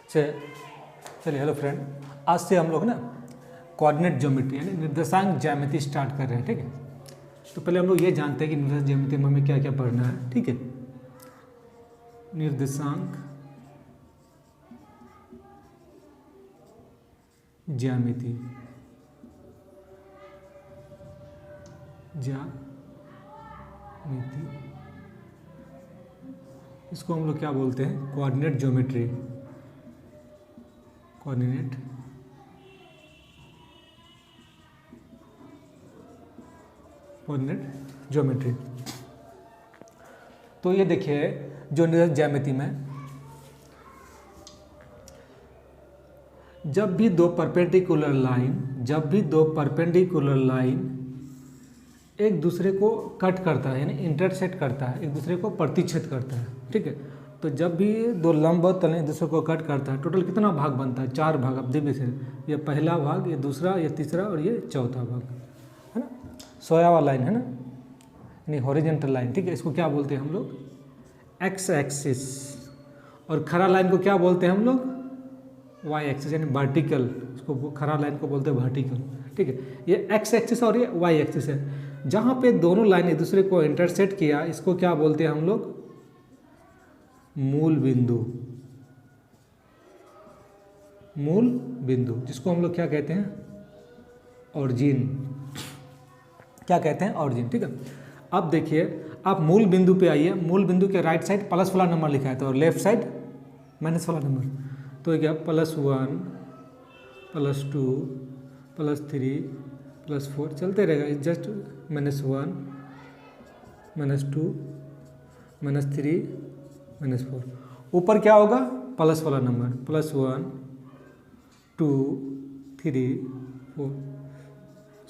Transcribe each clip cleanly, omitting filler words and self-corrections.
चलिए hello friend, आज से हम लोग ना कोऑर्डिनेट ज्योमेट्री यानी निर्देशांक ज्यामिति स्टार्ट कर रहे हैं। ठीक है, तो पहले हम लोग ये जानते हैं कि निर्देशांक ज्यामिति में हमें क्या क्या पढ़ना है। ठीक है, निर्देशांक ज्यामिति इसको हम लोग क्या बोलते हैं? Coordinate geometry. Coordinate geometry. तो ये देखिए, जो निर्देशांक ज्यामिति में जब भी दो परपेंडिकुलर लाइन एक दूसरे को कट करता है यानी इंटरसेक्ट करता है, एक दूसरे को प्रतिच्छेद करता है। ठीक है, तो जब भी दो लंबवत तल एक दूसरे को कट करता है, टोटल कितना भाग बनता है? 4 भाग। अब देखिए से, ये पहला भाग, ये दूसरा, ये तीसरा और ये चौथा भाग, है ना। सोयावा लाइन है ना, यानी हॉरिजॉन्टल लाइन। ठीक है, इसको क्या बोलते हैं हम लोग? X axis. और खड़ा लाइन को क्या बोलते हैं हम लोग? वाई एक्सिस, यानी वर्टिकल। इसको खड़ा लाइन को बोलते हैं वर्टिकल। ठीक है, ये एक्स एक्सिस और ये वाई एक्सिस है। जहाँ पे दोनों लाइन एक दूसरे को इंटरसेक्ट किया, इसको क्या बोलते हैं हम लोग? मूल बिंदु, जिसको हम लोग क्या कहते हैं? ऑरिजिन। क्या कहते हैं? ऑरिजिन। ठीक है, अब देखिए, आप मूल बिंदु पे आइए। मूल बिंदु के राइट साइड प्लस वाला नंबर लिखा है, तो लेफ्ट साइड माइनस वाला नंबर। तो क्या? +1 +2 +3 +4 चलते रहेगा। जस्ट -1 -2 -3 -4। ऊपर क्या होगा? प्लस वाला नंबर, +1 2 3 4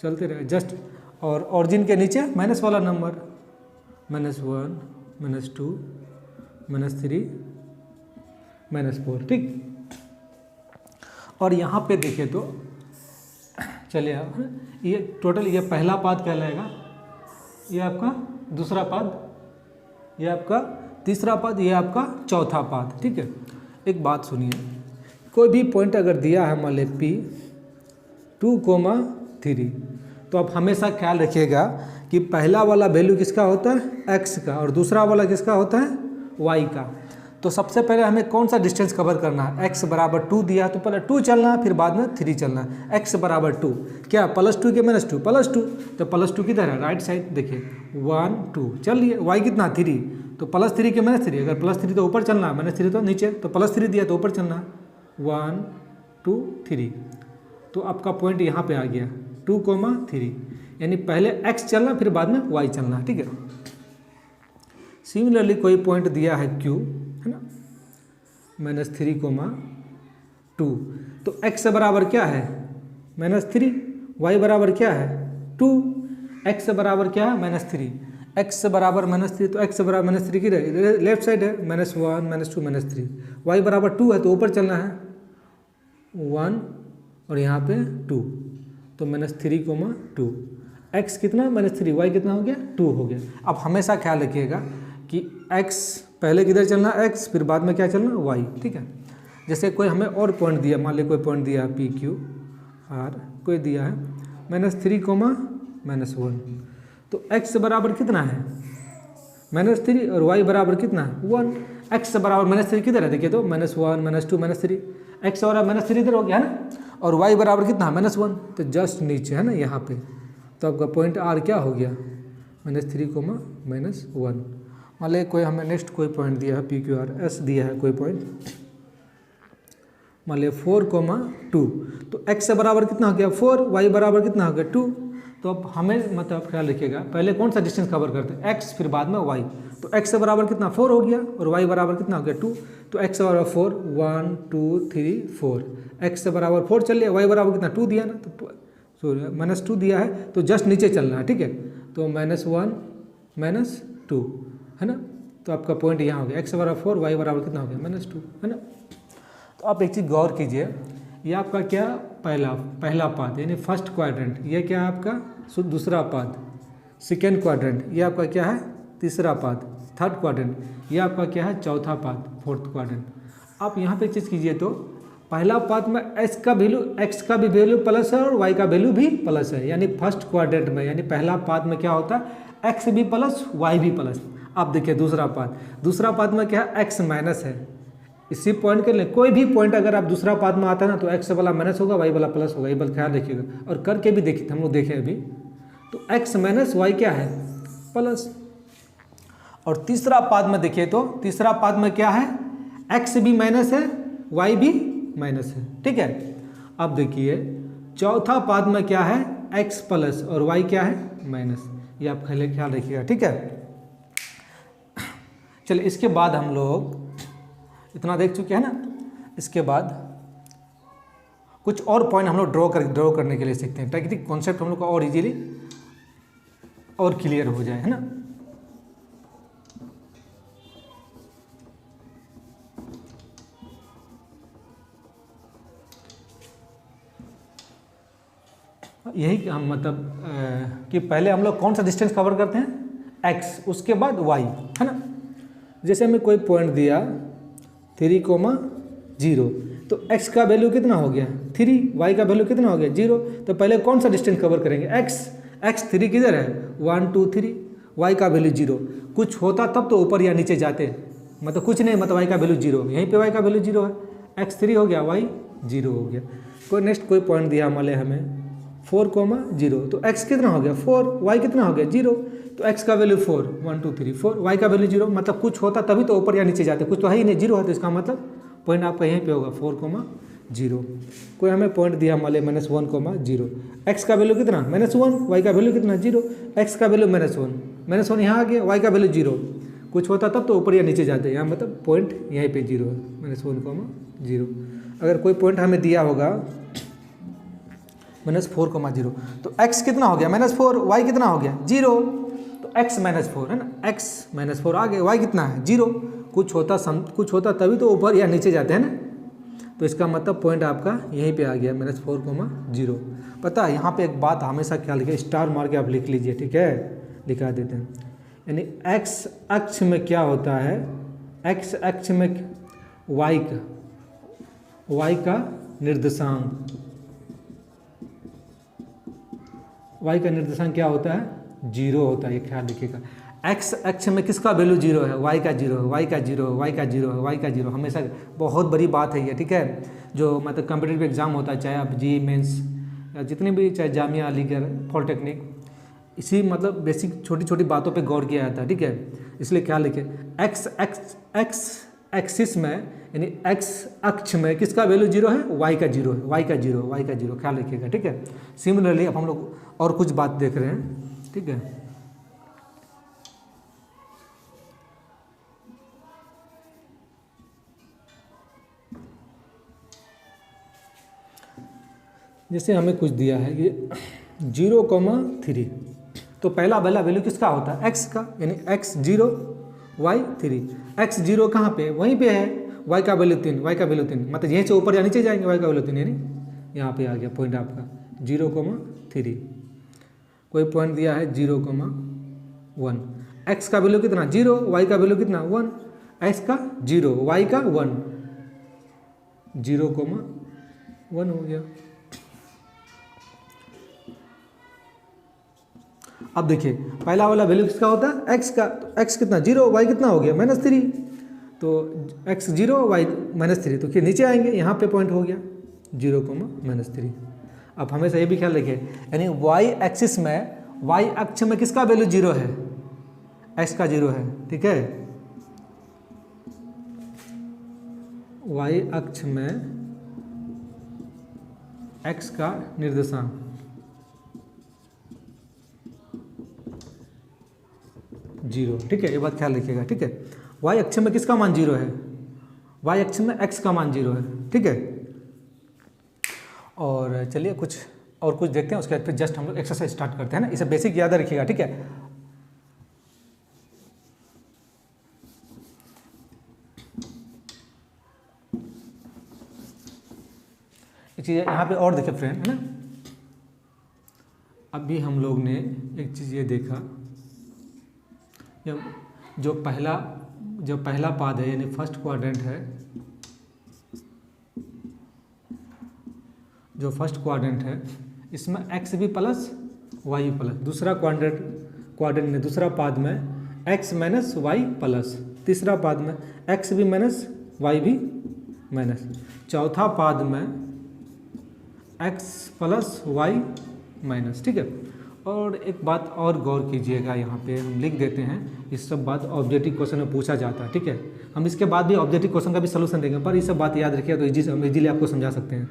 चलते रहेगा जस्ट। और ऑरिजिन के नीचे माइनस वाला नंबर, -1 -2 -3 -4। ठीक, और यहाँ पे देखें तो चलिए, ये टोटल ये पहला पाद कहलाएगा, ये आपका दूसरा पाद, ये आपका तीसरा पाद, ये आपका चौथा पाद। ठीक है, एक बात सुनिए, कोई भी पॉइंट अगर दिया है मान लें P2,3, तो आप हमेशा ख्याल रखिएगा कि पहला वाला वैल्यू किसका होता है? x का, और दूसरा वाला किसका होता है? y का। तो सबसे पहले हमें कौन सा डिस्टेंस कवर करना है? x बराबर 2 दिया तो पहले 2 चलना है, फिर बाद में 3 चलना है। x बराबर 2, क्या +2 के -2 +2, तो +2 किधर है? Right side. देखिए 1 2 चलिए, y कितना? 3, तो +3 के -3, अगर +3 तो ऊपर चलना है, -3 तो नीचे, तो +3 दिया तो ऊपर चलना है। 1 2 3, तो आपका पॉइंट यहाँ पे आ गया 2,3, यानी पहले x चलना फिर बाद में y चलना। ठीक है, सिमिलरली कोई पॉइंट दिया है Q, है ना, -3,2, तो x बराबर क्या है? -3, y बराबर क्या है? 2, x बराबर क्या है? -3, x बराबर -3, तो x बराबर -3 की लेफ्ट साइड है, -1 -2 -3, y बराबर 2 है तो ऊपर चलना है 1 और यहाँ पे 2, तो -3,2, x कितना? -3, y कितना हो गया? 2 हो गया। अब हमेशा ख्याल रखिएगा कि x पहले किधर चलना? x, फिर बाद में क्या चलना? y। ठीक है, जैसे कोई हमें और पॉइंट दिया, मान लीजिए कोई पॉइंट दिया है PQR, कोई दिया है -3,-1, तो x बराबर कितना है? -3, और y बराबर कितना है? 1। x बराबर -3 किधर है? देखिए तो -1 -2 -3, x और -3 इधर हो गया है ना, और y बराबर कितना है? -1, तो जस्ट नीचे है ना यहाँ पे। तो आपका पॉइंट R क्या हो गया? -3,-1। मान लीजिए कोई हमें नेक्स्ट कोई पॉइंट दिया है PQRS दिया है कोई पॉइंट, मान लीजिए 4,2, तो x बराबर कितना हो गया? 4, y बराबर कितना हो गया? 2। तो अब हमें मतलब ख्याल रखिएगा, पहले कौन सा डिस्टेंस कवर करते हैं? x, फिर बाद में y। तो x बराबर कितना? 4 हो गया, और y बराबर कितना हो गया? 2। तो x बराबर 4, 1 2 3 4, x बराबर 4 चल लिया, y बराबर कितना? 2 दिया ना, तो सॉरी -2 दिया है, तो जस्ट नीचे चलना है। ठीक है, तो -1 -2 है ना, तो आपका पॉइंट यहाँ हो गया, x बराबर 4, y बराबर कितना हो गया? -2, है ना। तो आप एक चीज़ गौर कीजिए, ये आपका क्या? पहला पाद यानी फर्स्ट क्वाड्रेंट, ये क्या है आपका? दूसरा पाद, सेकेंड क्वाड्रेंट, ये आपका क्या है? तीसरा पाद, थर्ड क्वाड्रेंट, ये आपका क्या है? चौथा पाद, फोर्थ क्वाड्रेंट। आप यहाँ पे एक चीज़ कीजिए, तो पहला पाथ में x का वैल्यू, x का भी वैल्यू प्लस है और y का वैल्यू भी प्लस है, यानी फर्स्ट क्वाड्रेंट में, यानी पहला पाथ में क्या होता है x भी प्लस y भी प्लस। अब देखिए दूसरा पाथ में क्या है x माइनस है। इसी पॉइंट के लिए कोई भी पॉइंट अगर आप दूसरा पाथ में आता है ना तो x वाला माइनस होगा, y वाला प्लस होगा, ये बात ख्याल रखिएगा। और करके भी देखिए, हम लोग देखें अभी, तो x माइनस वाई क्या है प्लस। और तीसरा पाथ में देखिए, तो तीसरा पाथ में क्या है x भी माइनस है, y भी माइनस है, ठीक है। अब देखिए चौथा पाथ में क्या है x प्लस और y क्या है माइनस, ये आप ख्याल रखिएगा, ठीक है। चलिए इसके बाद हम लोग इतना देख चुके हैं ना, इसके बाद कुछ और पॉइंट हम लोग ड्रॉ करने के लिए सीखते हैं ताकि कॉन्सेप्ट हम लोग का और इजीली और क्लियर हो जाए, है ना। यही हम मतलब कि पहले हम लोग कौन सा डिस्टेंस कवर करते हैं x, उसके बाद y, है ना। जैसे हमें कोई पॉइंट दिया 3,0, तो x का वैल्यू कितना हो गया 3, y का वैल्यू कितना हो गया 0। तो पहले कौन सा डिस्टेंस कवर करेंगे x 3 किधर है 1 2 3, y का वैल्यू 0। कुछ होता तब तो ऊपर या नीचे जाते, मतलब कुछ नहीं, मतलब y का वैल्यू 0, यहीं पे y का वैल्यू 0 है, x 3 हो गया y 0 हो गया। कोई नेक्स्ट कोई पॉइंट दिया मान लिया हमें 4,0, तो x कितना हो गया 4, y कितना हो गया 0, तो x का वैल्यू 4 1 2 3 4, y का वैल्यू 0, मतलब कुछ होता तभी तो ऊपर या नीचे जाते, कुछ तो है ही नहीं, 0 है, तो इसका मतलब पॉइंट आपका यहीं पे होगा 4,0। कोई हमें पॉइंट दिया मान लिया -1,0, x का वैल्यू कितना -1, y का वैल्यू कितना 0, x का वैल्यू -1 यहाँ आ गया, y का वैल्यू 0, कुछ होता तब तो ऊपर या नीचे जाते, यहाँ मतलब पॉइंट यहीं पे 0 है -1,0। अगर कोई पॉइंट हमें दिया होगा -4,0, तो x कितना हो गया -4, y कितना हो गया 0, तो x -4 है ना, x -4 आ गया, y कितना है 0, कुछ होता तभी तो ऊपर या नीचे जाते हैं ना, तो इसका मतलब पॉइंट आपका यहीं पे आ गया -4,0। पता है यहाँ पे एक बात हमेशा ख्याल रखिए, स्टार मार के आप लिख लीजिए, ठीक है, लिखा देते हैं। यानी x अक्ष में क्या होता है, x अक्ष में y का निर्देशांक, y का निर्देशांक क्या होता है 0 होता है, ये ख्याल रखिएगा। x अक्ष में किसका वैल्यू 0 है, y का 0 है, y का 0 है, y का 0 है, y का 0, हमेशा बहुत बड़ी बात है ये, ठीक है। जो मतलब कॉम्पिटिटिव एग्जाम होता है, चाहे आप जी मेंस या जितने भी, चाहे जामिया अलीगढ़ पॉलिटेक्निक, इसी मतलब बेसिक छोटी छोटी बातों पे गौर किया जाता है, ठीक है। इसलिए ख्याल रखिए x एक्सिस में यानी x अक्ष में किसका वैल्यू 0 है, y का 0 है, y का 0, y का 0, ख्याल रखिएगा, ठीक है। सिमिलरली अब हम लोग और कुछ बात देख रहे हैं, ठीक है। जैसे हमें कुछ दिया है कि 0,3, तो पहला वैल्यू किसका होता है x का, यानी x 0 y 3, x 0 कहाँ पे वहीं पे है, y का वैल्यू 3, y का वैल्यू 3, मतलब यहीं से ऊपर या नीचे जाएंगे, y का वैल्यू 3, यानी यहाँ पे आ गया पॉइंट आपका 0,3। कोई पॉइंट दिया है 0,1, x का वैल्यू कितना 0, y का वैल्यू कितना 1, x का 0 y का 1, 0,1 हो गया। अब देखिए पहला वाला वैल्यू किसका होता है x का, तो x कितना 0, y कितना हो गया -3, तो x 0 y -3, तो फिर नीचे आएंगे, यहाँ पे पॉइंट हो गया 0,-3। अब हमेशा ये भी ख्याल रखिए, यानी y एक्सिस में, y अक्ष में किसका वैल्यू 0 है, x का 0 है, ठीक है। y अक्ष में x का निर्देशांक 0, ठीक है, ये बात ख्याल रखिएगा, ठीक है। y अक्ष में किसका मान 0 है, y अक्ष में x का मान 0 है, ठीक है। और चलिए कुछ देखते हैं, उसके बाद फिर जस्ट हम लोग एक्सरसाइज स्टार्ट करते हैं ना, इसे बेसिक याद रखिएगा, ठीक है। एक चीज़ यहाँ पे और देखे फ्रेंड, है ना, अभी हम लोग ने एक चीज़ ये देखा, जो पहला पाद है यानी फर्स्ट क्वाड्रेंट है, जो फर्स्ट क्वाड्रेंट है इसमें एक्स भी प्लस वाई प्लस, दूसरा क्वाड्रेंट में दूसरा पाद में एक्स माइनस वाई प्लस, तीसरा पाद में एक्स भी माइनस वाई भी माइनस, चौथा पाद में एक्स प्लस वाई माइनस। ठीक है। और एक बात और गौर कीजिएगा, यहाँ पे हम लिख देते हैं, इस सब बात ऑब्जेक्टिव क्वेश्चन में पूछा जाता है। ठीक है। हम इसके बाद भी ऑब्जेक्टिव क्वेश्चन का भी सलूशन देंगे, पर ये सब बात याद रखिए तो हम इजीली आपको समझा सकते हैं।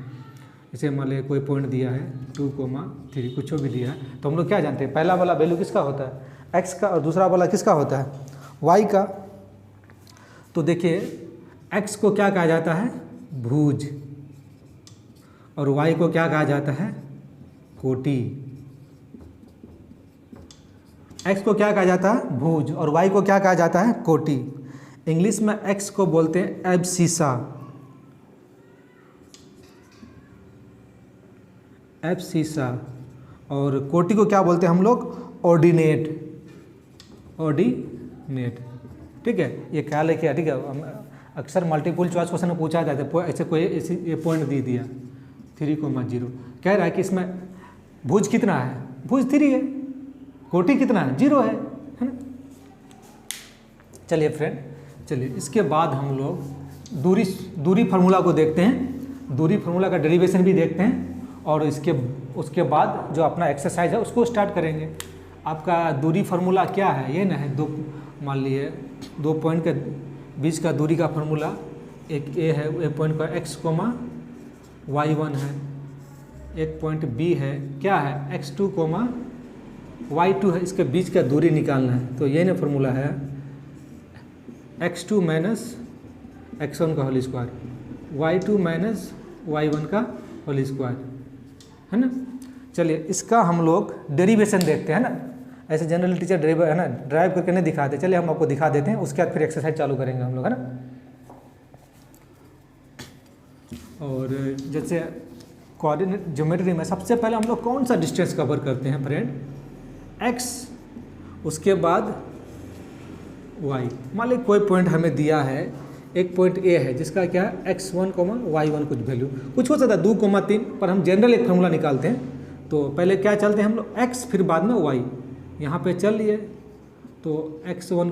जैसे मान लीजिए कोई पॉइंट दिया है 2,3 कुछ भी दिया है, तो हम लोग क्या जानते हैं, पहला वाला वैल्यू किसका होता है एक्स का, और दूसरा वाला किसका होता है वाई का। तो देखिए एक्स को क्या कहा जाता है भुज, और वाई को क्या कहा जाता है कोटि। एक्स को क्या कहा जाता है भुज और वाई को क्या कहा जाता है कोटि। इंग्लिश में एक्स को बोलते हैं एब्सिसा, एब्सिसा, और कोटि को क्या बोलते हैं हम लोग ऑर्डिनेट, ऑर्डिनेट। ठीक है। ये ख्याल है क्या, ठीक है। अक्सर मल्टीपल चॉइस क्वेश्चन में पूछा जाता है, ऐसे कोई ऐसी ये पॉइंट दे दिया 3,0 कह रहा है कि इसमें भुज कितना है, भुज 3 है, कोटि कितना है 0 है ना। चलिए फ्रेंड, चलिए इसके बाद हम लोग दूरी फार्मूला को देखते हैं, दूरी फार्मूला का डेरिवेशन भी देखते हैं, और उसके बाद जो अपना एक्सरसाइज है उसको स्टार्ट करेंगे। आपका दूरी फार्मूला क्या है, ये ना है दो, मान लिए 2 पॉइंट के बीच का दूरी का फार्मूला, एक ए है, एक पॉइंट का x, y1 है, एक पॉइंट b है, क्या है x2, y2 है, इसके बीच का दूरी निकालना है। तो ये ना फार्मूला है x2 माइनस x1 का whole square, y2 minus y1 का होल स्क्वायर, है ना। चलिए इसका हम लोग डेरिवेशन देखते हैं ना, ऐसे जनरल टीचर है ना ड्राइव करके नहीं दिखाते, चलिए हम आपको दिखा देते हैं, उसके बाद फिर एक्सरसाइज चालू करेंगे हम लोग, है ना। और जैसे कोऑर्डिनेट ज्योमेट्री में सबसे पहले हम लोग कौन सा डिस्टेंस कवर करते हैं फ्रेंड, x, उसके बाद y। मान लीजिए कोई पॉइंट हमें दिया है, एक पॉइंट a है जिसका क्या है x1, y1 कुछ वैल्यू, कुछ हो सकता है 2,3, पर हम जनरल एक फार्मूला निकालते हैं। तो पहले क्या चलते हैं हम लोग x, फिर बाद में y, यहाँ पे चल लिए तो x1,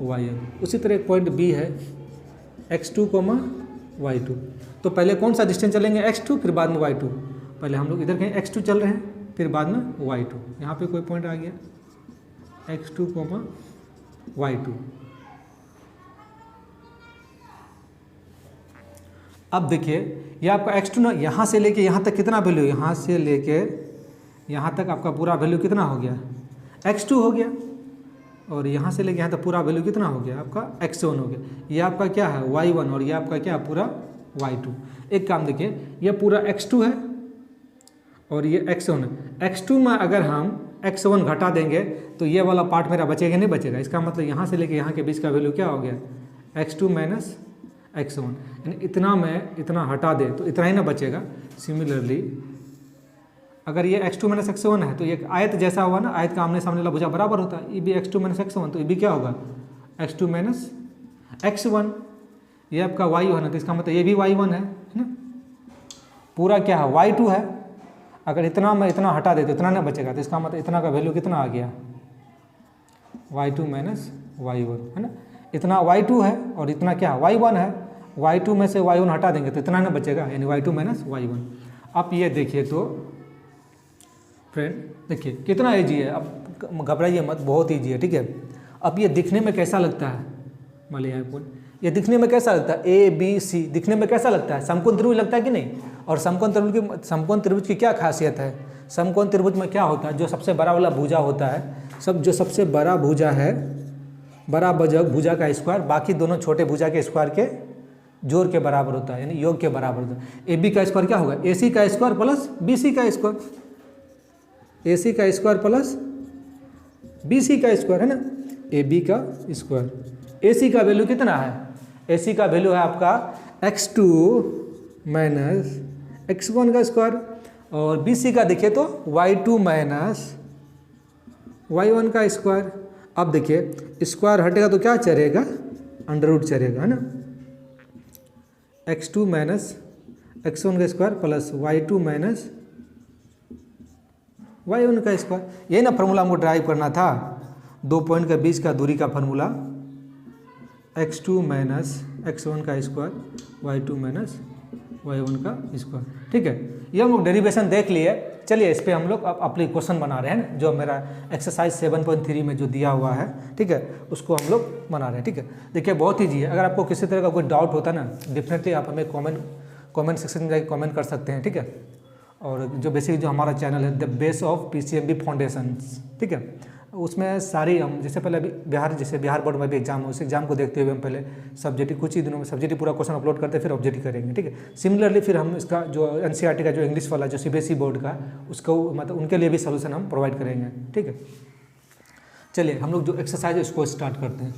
y1। उसी तरह एक पॉइंट b है x2, y2। तो पहले कौन सा डिस्टेंस चलेंगे x2, फिर बाद में y2। पहले हम लोग इधर कहीं x2 चल रहे हैं, फिर बाद में y2। यहाँ पे कोई पॉइंट आ गया x2, y2। अब देखिए ये आपका x2 ना, यहाँ से लेके यहाँ तक कितना वैल्यू, यहाँ से लेके यहाँ तक आपका पूरा वैल्यू कितना हो गया x2 हो गया, और यहाँ से लेके यहाँ तक पूरा वैल्यू कितना हो गया आपका x1 हो गया। ये आपका क्या है y1, और ये आपका क्या पूरा y2। एक काम देखिए, ये पूरा x2 है और ये x1 है। x2 में अगर हम x1 घटा देंगे तो ये वाला पार्ट मेरा बचेगा नहीं बचेगा, इसका मतलब यहाँ से लेके यहाँ के बीच का वैल्यू क्या हो गया x2 माइनस x1, यानी इतना में इतना हटा दे तो इतना ही ना बचेगा। सिमिलरली अगर ये x2 माइनस x1 है तो ये आयत जैसा हुआ ना, आयत का आमने सामने वाला भुजा बराबर होता है, ये भी x2 माइनस x1, तो ये भी क्या होगा x2 माइनस x1। ये आपका y1 है तो इसका मतलब ये भी y1 है ना। पूरा क्या है y2 है, अगर इतना में इतना हटा दे तो इतना ना बचेगा, तो इसका मतलब इतना का वैल्यू कितना आ गया y2 माइनस y1, है ना। इतना y2 है और इतना क्या y1 है, y2 में से y1 हटा देंगे तो इतना ना बचेगा, यानी y2 माइनस y1। अब ये देखिए तो फ्रेंड देखिए कितना ईजी है, अब घबराइए मत, बहुत ईजी है, ठीक है। अब ये दिखने में कैसा लगता है, मान लीजिए ये दिखने में कैसा लगता है, ए बी सी दिखने में कैसा लगता है, समकोण त्रिभुज लगता है कि नहीं। और समकोण त्रिभुज की क्या खासियत है, समकोण त्रिभुज में क्या होता है, जो सबसे बड़ा वाला भुजा होता है, जो सबसे बड़ा भुजा है, बड़ा भुजा का स्क्वायर बाकी दोनों छोटे भुजा के स्क्वायर के जोड़ के बराबर होता है, यानी योग के बराबर होता है। ए बी का स्क्वायर क्या होगा, ए सी का स्क्वायर प्लस बी सी का स्क्वायर, ए सी का स्क्वायर प्लस बी सी का स्क्वायर, है ना, ए बी का स्क्वायर। ए सी का वैल्यू कितना है, ए सी का वैल्यू है आपका x2 माइनस x1 का स्क्वायर, और बी सी का देखिए तो y2 माइनस y1 का स्क्वायर। अब देखिए स्क्वायर हटेगा तो क्या चलेगा, अंडर रूट चलेगा, है ना। x2 माइनस x1 का square plus y2 minus y1 का स्क्वायर। यही ना फार्मूला हमको ड्राइव करना था, 2 पॉइंट के बीच का दूरी का फार्मूला, x2 माइनस x1 का स्क्वायर y2 माइनस y1 का स्क्वायर। ठीक है, ये हम लोग डेरिवेशन देख लिए। चलिए इस पे हम लोग अब अपनी क्वेश्चन बना रहे हैं, जो मेरा एक्सरसाइज 7.3 में जो दिया हुआ है, ठीक है, उसको हम लोग बना रहे हैं। ठीक है, देखिए बहुत ईजी है। अगर आपको किसी तरह का कोई डाउट होता है ना, डेफिनेटली आप हमें कमेंट सेक्शन में जाकर कमेंट कर सकते हैं। ठीक है, और जो बेसिक जो हमारा चैनल है the base of PCMB foundations, ठीक है, उसमें सारी हम जैसे पहले अभी बिहार बोर्ड में भी एग्जाम है, उस एग्जाम को देखते हुए हम पहले सब्जेक्टिव कुछ ही दिनों में सब्जेक्टिव पूरा क्वेश्चन अपलोड करते हैं, फिर ऑब्जेक्टिव करेंगे। ठीक है, सिमिलरली फिर हम इसका जो NCERT का जो इंग्लिश वाला जो CBSE बोर्ड का, उसको मतलब उनके लिए भी सोल्यूशन हम प्रोवाइड करेंगे। ठीक है, चलिए हम लोग जो एक्सरसाइज है उसको स्टार्ट करते हैं।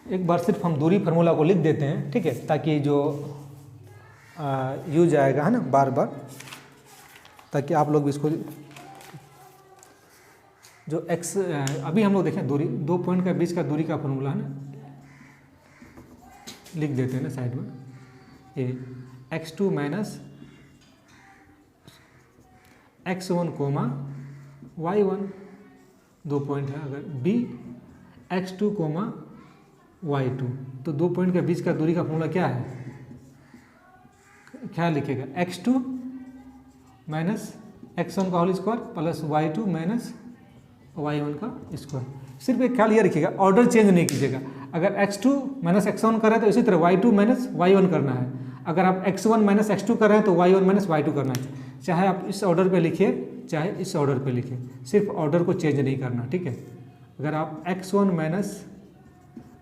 एक बार सिर्फ हम दूरी फार्मूला को लिख देते हैं, ठीक है, ताकि जो यूज आएगा है ना बार बार, ताकि आप लोग भी इसको जो x अभी हम लोग देखें दूरी 2 पॉइंट के बीच का दूरी का फार्मूला है ना, लिख देते हैं ना साइड में, ये x2 minus x1 coma y1 2 point है, अगर b x2 कोमा y2, तो 2 पॉइंट के बीच का दूरी का फार्मूला क्या है, क्या लिखेगा, x2 माइनस x1 का whole square plus y2 minus y1 का स्क्वायर। सिर्फ एक ख्याल ये रखिएगा, ऑर्डर चेंज नहीं कीजिएगा। अगर x2 माइनस x1 कर रहे हैं तो इसी तरह y2 माइनस y1 करना है। अगर आप x1 माइनस x2 कर रहे हैं तो y1 माइनस y2 करना है। चाहे आप इस ऑर्डर पे लिखिए चाहे इस ऑर्डर पे लिखिए, सिर्फ ऑर्डर को चेंज नहीं करना। ठीक है, अगर आप x1 माइनस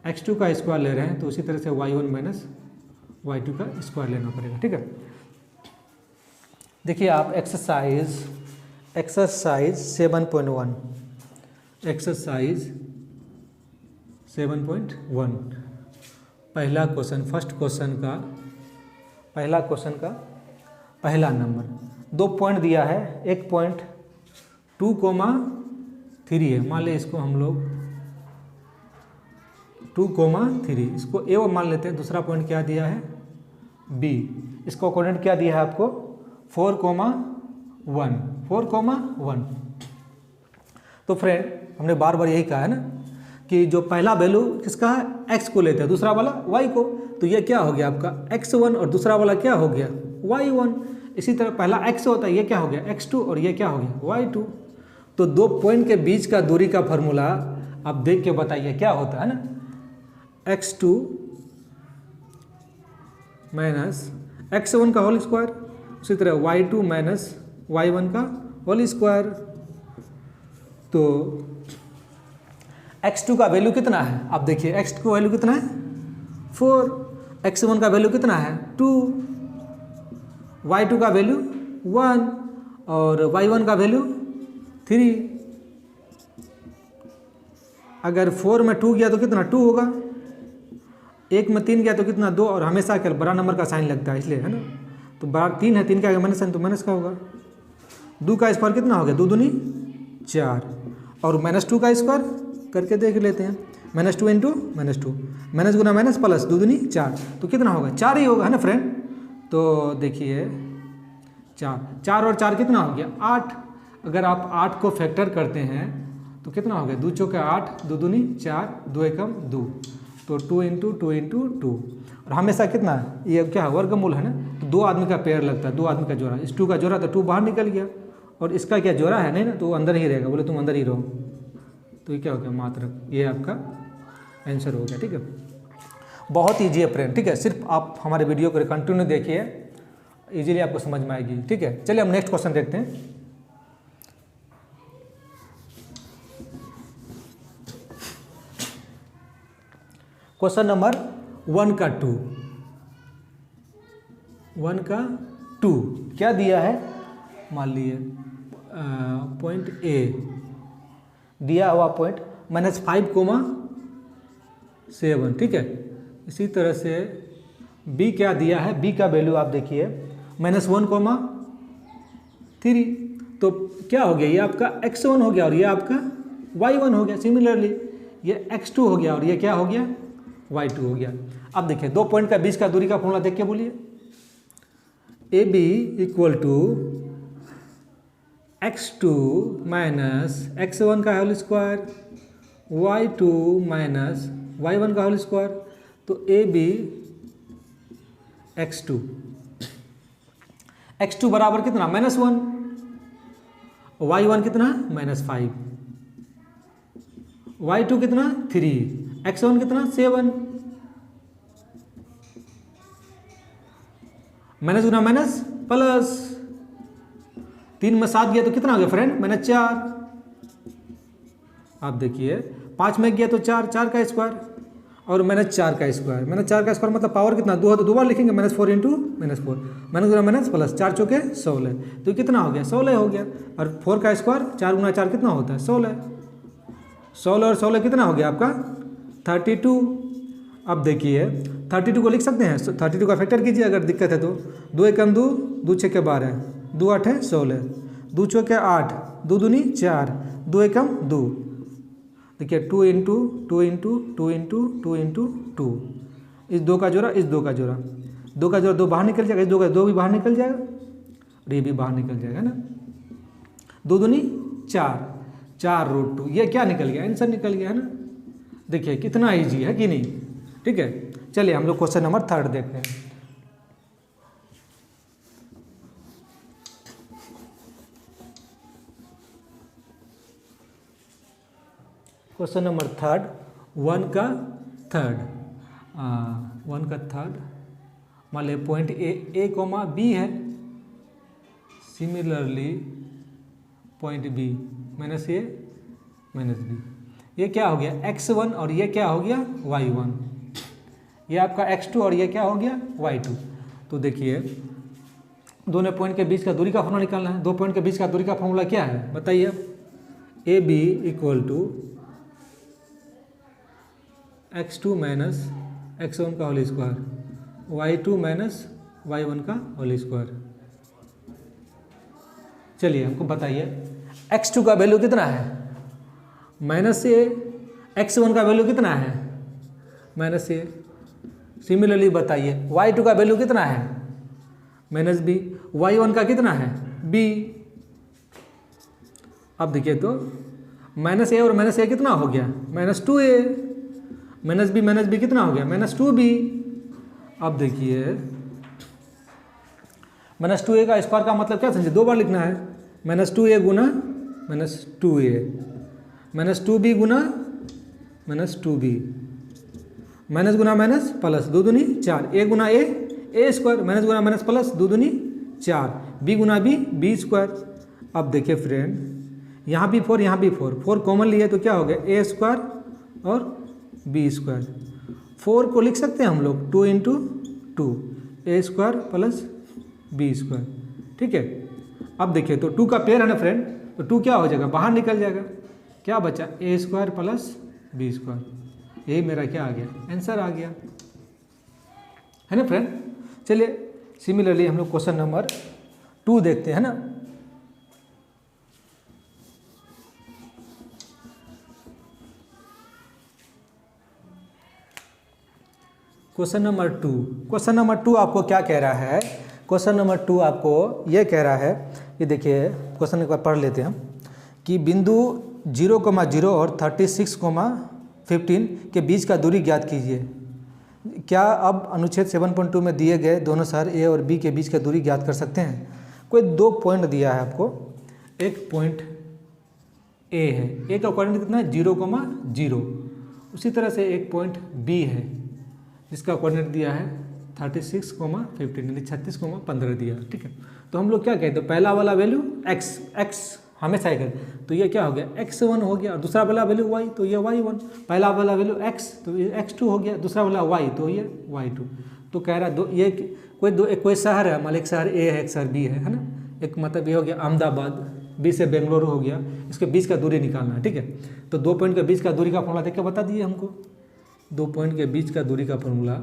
x2 का स्क्वायर ले रहे हैं तो उसी तरह से y1 माइनस y2 का स्क्वायर लेना पड़ेगा। ठीक है, देखिए आप एक्सरसाइज 7.1 एक्सरसाइज 7.1 पहला क्वेश्चन, फर्स्ट क्वेश्चन का पहला नंबर, 2 पॉइंट दिया है, एक पॉइंट 2,3 है। मान लें इसको हम लोग 2,3, इसको ए मान लेते हैं। दूसरा पॉइंट क्या दिया है, बी। इसको कोऑर्डिनेट क्या दिया है आपको, 4,1। तो फ्रेंड हमने बार बार यही कहा है ना कि जो पहला वैल्यू किसका है, x को लेते हैं, दूसरा वाला y को। तो ये क्या हो गया आपका x1 और दूसरा वाला क्या हो गया y1। इसी तरह पहला x होता है, ये क्या हो गया x2 और ये क्या हो गया y2। तो 2 पॉइंट के बीच का दूरी का फॉर्मूला आप देख के बताइए क्या होता है ना, x2 माइनस x1 का होल स्क्वायर, उसी तरह y2 माइनस y1 का होल स्क्वायर। तो x2 का वैल्यू कितना है, आप देखिए x2 का वैल्यू कितना है 4, x1 का वैल्यू कितना है 2, y2 का वैल्यू 1 और y1 का वैल्यू 3। अगर 4 में 2 गया तो कितना 2 होगा, 1 में 3 गया तो कितना 2, और हमेशा क्या बड़ा नंबर का साइन लगता है इसलिए है ना। तो बड़ा 3 है, 3 का माइनस साइन तो माइनस का होगा। 2 का स्क्वायर कितना हो गया, 2 दूनी 4, और -2 का स्क्वायर करके देख लेते हैं, -2 इंटू -2, माइनस गुना माइनस प्लस 2 दूनी 4, तो कितना होगा 4 ही होगा है ना फ्रेंड। तो देखिए 4 और 4 कितना हो गया 8। अगर आप 8 को फैक्टर करते हैं तो कितना हो गया 2 चौके 8, 2 दूनी 4, 2 एकम 2, तो 2 इंटू 2 इंटू 2। और हमेशा कितना ये क्या है वर्गमूल है ना, तो 2 आदमी का पेयर लगता है, 2 आदमी का जोड़ा। इस 2 का जोड़ा तो 2 बाहर निकल गया, और इसका क्या जोड़ा है नहीं ना, तो वो अंदर ही रहेगा, बोले तुम अंदर ही रहो। तो ये क्या हो गया मात्र, ये आपका आंसर हो गया। ठीक है, बहुत ईजी है फ्रेंड। ठीक है, सिर्फ आप हमारे वीडियो को कंटिन्यू देखिए, इजीली आपको समझ में आएगी। ठीक है, चलिए हम नेक्स्ट क्वेश्चन देखते हैं। क्वेश्चन नंबर 1 का 2 क्या दिया है, मान लीजिए पॉइंट ए दिया हुआ पॉइंट -5,7। ठीक है, इसी तरह से बी क्या दिया है, बी का वैल्यू आप देखिए -1,3। तो क्या हो गया, ये आपका x1 हो गया और ये आपका y1 हो गया। सिमिलरली ये x2 हो गया और ये क्या हो गया y2 हो गया। अब देखिए 2 पॉइंट का बीच का दूरी का फॉर्मूला देख के बोलिए, A B equal to x2 minus x1 का whole square y2 minus y1 का होल स्क्वायर। तो ए बी x2 बराबर कितना -1, y1 कितना -5, y2 कितना 3, x1 कितना 7, माइनस गुना माइनस प्लस, 3 में 7 गया तो कितना हो गया फ्रेंड -4। आप देखिए 5 में गया तो 4 का स्क्वायर और -4 का स्क्वायर, -4 का स्क्वायर मतलब पावर कितना 2 है तो 2 बार लिखेंगे -4 इंटू -4, माइनस गुना माइनस प्लस, 4 चौके 16, तो कितना हो गया 16 हो गया। और 4 का स्क्वायर 4 गुना 4 कितना होता है 16, 16 और 16 कितना हो गया आपका 32। अब देखिए 32 को लिख सकते हैं, 32 का फैक्टर कीजिए अगर दिक्कत है तो, 2 एकम 2, 2 छक्के 12, 2 8 16, 2 चौके 8, 2 दूनी 4, 2 एकम 2। देखिए 2 इंटू 2 इंटू 2 इंटू 2 इंटू 2, इस 2 का जोड़ा इस 2 का जोड़ा, 2 का जोड़ा 2 बाहर निकल जाएगा, इस 2 का 2 भी बाहर निकल जाएगा और ये भी बाहर निकल जाएगा ना, 2 दूनी 4, 4√2, ये क्या निकल गया आंसर निकल गया है ना। देखिए कितना ईजी है कि नहीं, ठीक है। चलिए हम लोग क्वेश्चन नंबर 3 देखते हैं। क्वेश्चन नंबर 3 1 का थर्ड मान लीजिए पॉइंट ए कॉमा बी है, सिमिलरली पॉइंट बी माइनस ए माइनस बी, ये क्या हो गया x1 और ये क्या हो गया y1, ये आपका x2 और ये क्या हो गया y2। तो देखिए दोनों पॉइंट के बीच का दूरी का फॉर्मूला निकालना है। 2 पॉइंट के बीच का दूरी का फॉर्मूला क्या है बताइए, A B equal to x2 minus x1 का whole square, y2 minus y1 का होल स्क्वायर। चलिए हमको बताइए x2 का वैल्यू कितना है -a, x1 का वैल्यू कितना है -a। सिमिलरली बताइए y2 का वैल्यू कितना है -b, y1 का कितना है b। अब देखिए तो -a और -a कितना हो गया -2a, -b कितना हो गया -2b। अब देखिए -2a का स्क्वायर का मतलब क्या समझे, 2 बार लिखना है, -2a गुना -2a, -2b गुना -2b, माइनस गुना माइनस प्लस, 2 दूनी 4, a Guna a square, minus Guna minus plus 2 दूनी 4, b गुना b स्क्वायर। अब देखिए फ्रेंड यहाँ भी 4 यहाँ भी 4 कॉमन लिए तो क्या हो गया a स्क्वायर और b स्क्वायर। 4 को लिख सकते हैं हम लोग 2 into 2, a square plus b square, ठीक है। अब देखिए तो 2 का पेयर है ना फ्रेंड, तो 2 क्या हो जाएगा बाहर निकल जाएगा, क्या बचा a square plus b square, यही मेरा क्या आ गया आंसर आ गया है ना फ्रेंड। चलिए सिमिलरली हम लोग क्वेश्चन नंबर 2 देखते हैं ना। क्वेश्चन नंबर 2 आपको क्या कह रहा है, क्वेश्चन नंबर 2 आपको ये कह रहा है कि देखिए क्वेश्चन एक बार पढ़ लेते हैं हम, कि बिंदु 0,0 और 36,15 के बीच का दूरी ज्ञात कीजिए। क्या अब अनुच्छेद 7.2 में दिए गए दोनों शहर ए और बी के बीच का दूरी ज्ञात कर सकते हैं। कोई 2 पॉइंट दिया है आपको, एक पॉइंट ए है, ए का कोऑर्डिनेट कितना है 0,0, उसी तरह से एक पॉइंट बी है जिसका कोऑर्डिनेट दिया है 36,15 यानी 36,15 दिया, ठीक है। तो हम लोग क्या कहते हैं, पहला वाला वैल्यू x हमेशा ही करें, तो ये क्या हो गया x1 हो गया, और दूसरा वाला वैल्यू y, तो ये y1, पहला वाला वैल्यू x तो ये x2 हो गया, दूसरा वाला y तो ये y2। तो कह रहा दो ये कोई शहर है, मान एक शहर A है एक शहर B है ना, एक मतलब ये हो गया अहमदाबाद, B से बेंगलुरु हो गया, इसके बीच का दूरी निकालना है, ठीक है। तो 2 पॉइंट के बीच का दूरी का फॉर्मूला देख के बता दिए हमको, 2 पॉइंट के बीच का दूरी का फॉर्मूला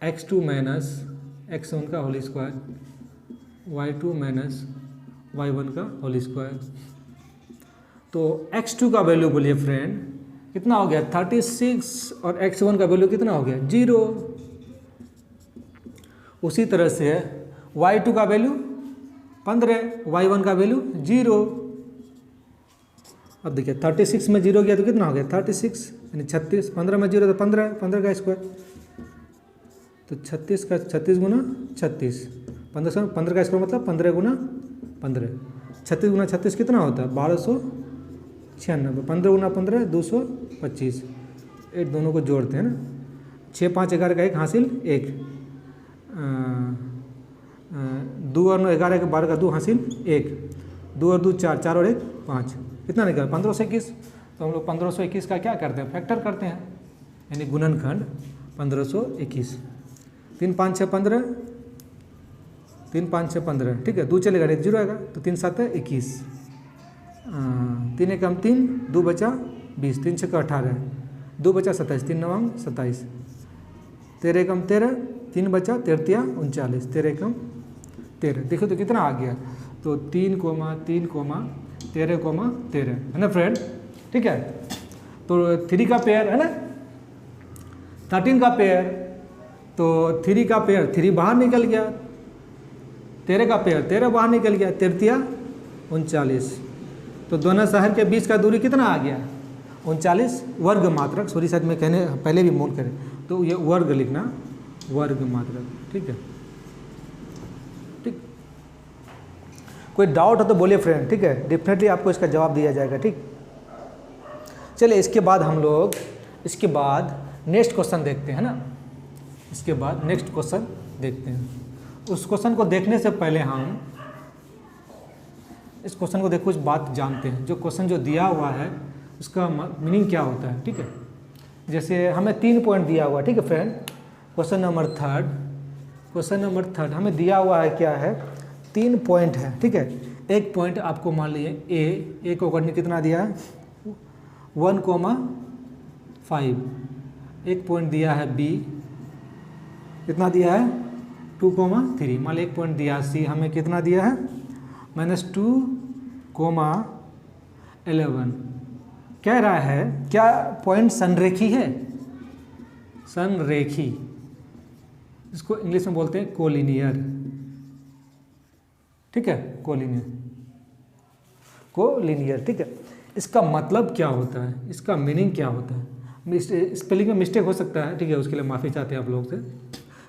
x2 माइनस x1 का whole square, y2 minus y1 का होल स्क्वायर। तो x2 का वैल्यू बोलिए फ्रेंड, कितना हो गया 36 और x1 का वैल्यू कितना हो गया 0। उसी तरह से y2 का वैल्यू 15, y1 का वैल्यू 0। अब देखिए 36 में 0 गया तो कितना हो गया 36 यानी 36, 15 में 0 तो 15, 15 का स्क्वायर तो 36 का 36 गुना 36, 15 का स्क्वायर मतलब 15 गुना 15, 36 गुना 36 कितना होता है 1296, 15 गुना 15 225, एक दोनों को जोड़ते हैं ना, 6 5 11 का 1 हासिल 1, 2 और 9 11 का 12 का 2 हासिल 1, 2 और 2 4, 4 और 1 5, कितना निकला 1521। तो हम लोग 1521 का क्या करते हैं फैक्टर करते हैं यानी गुणनखंड 1521, 3 5 6 15, 3 5 6 15, ठीक है 2 चलेगा नहीं 0 आएगा तो 3 7 21, 3 एकम 3, 2 बचा 20, 3 6 18, 2 बचा 27, 3 9 27, 13 एकम 13, 3 बचा 13 39, 13 एकम 13, देखो तो कितना आ गया तो 3 कोमा 3 कोमा 13 कोमा 13 है ना फ्रेंड, ठीक है। तो 3 का पेयर है ना 13 का पेयर, तो 3 का पेयर 3 बाहर निकल गया, 13 का पेयर 13 बाहर निकल गया, 13 39, तो दोनों शहर के बीच का दूरी कितना आ गया 39 वर्ग मात्रक, सॉरी शायद मैं कहने पहले भी मूल करें तो ये वर्ग लिखना वर्ग मात्रक, ठीक है ठीक। कोई डाउट हो तो बोलिए फ्रेंड, ठीक है डेफिनेटली आपको इसका जवाब दिया जाएगा, ठीक। चलिए इसके बाद हम लोग इसके बाद नेक्स्ट क्वेश्चन देखते हैं ना, इसके बाद नेक्स्ट क्वेश्चन देखते हैं। उस क्वेश्चन को देखने से पहले हम इस क्वेश्चन को देख कुछ बात जानते हैं। जो क्वेश्चन जो दिया हुआ है उसका मीनिंग क्या होता है, ठीक है। जैसे हमें 3 पॉइंट दिया हुआ है, ठीक है फ्रेंड। क्वेश्चन नंबर थर्ड हमें दिया हुआ है क्या है 3 पॉइंट है, ठीक है। एक पॉइंट आपको मान लीजिए ए को करने कितना दिया है 1,5, एक पॉइंट दिया है बी कितना दिया है 2,3, मान लीजिए एक पॉइंट दिया सी हमें कितना दिया है -2,11। कह रहा है क्या पॉइंट संरेखी है, संरेखी, इसको इंग्लिश में बोलते हैं कोलिनियर, ठीक है कोलिनियर, ठीक है। इसका मतलब क्या होता है, इसका मीनिंग क्या होता है, स्पेलिंग में मिस्टेक हो सकता है, ठीक है उसके लिए माफ़ी चाहते हैं आप लोग से।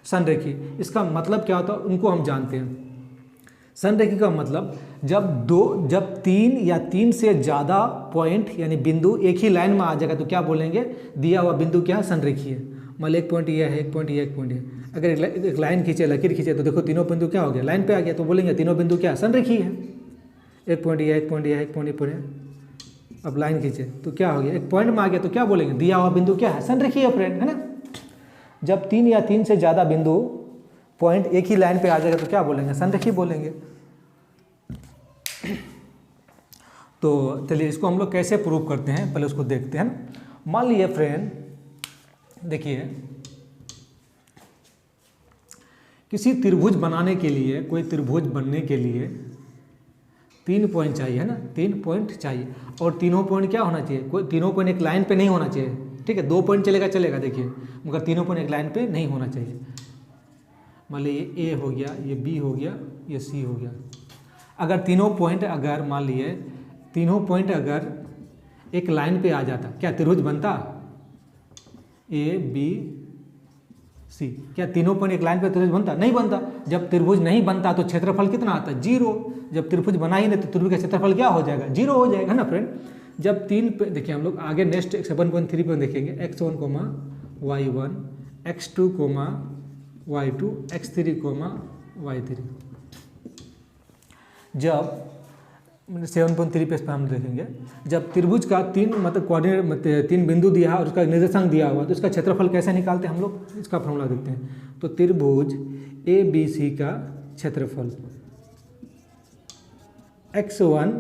संरेखी इसका मतलब क्या होता है उनको हम जानते हैं। संरेखी का मतलब जब 3 या 3 से ज़्यादा पॉइंट यानी बिंदु एक ही लाइन में आ जाएगा तो क्या बोलेंगे दिया हुआ बिंदु क्या है संरेखी है। मान एक पॉइंट ये है, एक पॉइंट ये, एक पॉइंट ये, अगर एक लाइन खींचे लकीर खींचे तो देखो तीनों बिंदु क्या हो गया लाइन पे आ गया, तो बोलेंगे तीनों बिंदु क्या संरेखी है। एक पॉइंट ये, एक पॉइंट ये, एक पॉइंट ये, अब लाइन खींचे तो क्या हो गया एक पॉइंट में आ गया, तो क्या बोलेंगे दिया हुआ बिंदु क्या है संरेखी है फ्रेंड, है ना। जब 3 या 3 से ज़्यादा बिंदु पॉइंट एक ही लाइन पे आ जाएगा तो क्या बोलेंगे संरेखी बोलेंगे। तो चलिए इसको हम लोग कैसे प्रूव करते हैं पहले उसको देखते हैं। मान लीजिए फ्रेंड देखिए किसी त्रिभुज बनाने के लिए, कोई त्रिभुज बनने के लिए 3 पॉइंट चाहिए, है ना 3 पॉइंट चाहिए, और तीनों पॉइंट क्या होना चाहिए, कोई तीनों पॉइंट एक लाइन पे नहीं होना चाहिए, ठीक है 2 पॉइंट चलेगा देखिए, मगर तीनों पॉइंट एक लाइन पे नहीं होना चाहिए। मान लीजिए ये ए हो गया, ये बी हो गया, ये सी हो गया। अगर तीनों पॉइंट अगर मान लिए तीनों पॉइंट अगर एक लाइन पे आ जाता क्या त्रिभुज बनता, ए बी सी, क्या तीनों पॉइंट एक लाइन पे त्रिभुज बनता, नहीं बनता। जब त्रिभुज नहीं बनता तो क्षेत्रफल कितना आता है 0, जब त्रिभुज बना ही नहीं तो त्रिभुज का क्षेत्रफल क्या हो जाएगा 0 हो जाएगा ना फ्रेंड। जब 3 पे देखिए हम लोग आगे नेक्स्ट 7.3 पे देखेंगे x1, y1, x2, y2, x3, y3। जब 7.3 पे हम देखेंगे जब त्रिभुज का 3 मतलब कोऑर्डिनेट 3 बिंदु दिया है और उसका निर्देशांक दिया हुआ तो उसका क्षेत्रफल कैसे निकालते हैं हम लोग, इसका फॉर्मूला देखते हैं। तो त्रिभुज ए बी सी का क्षेत्रफल x1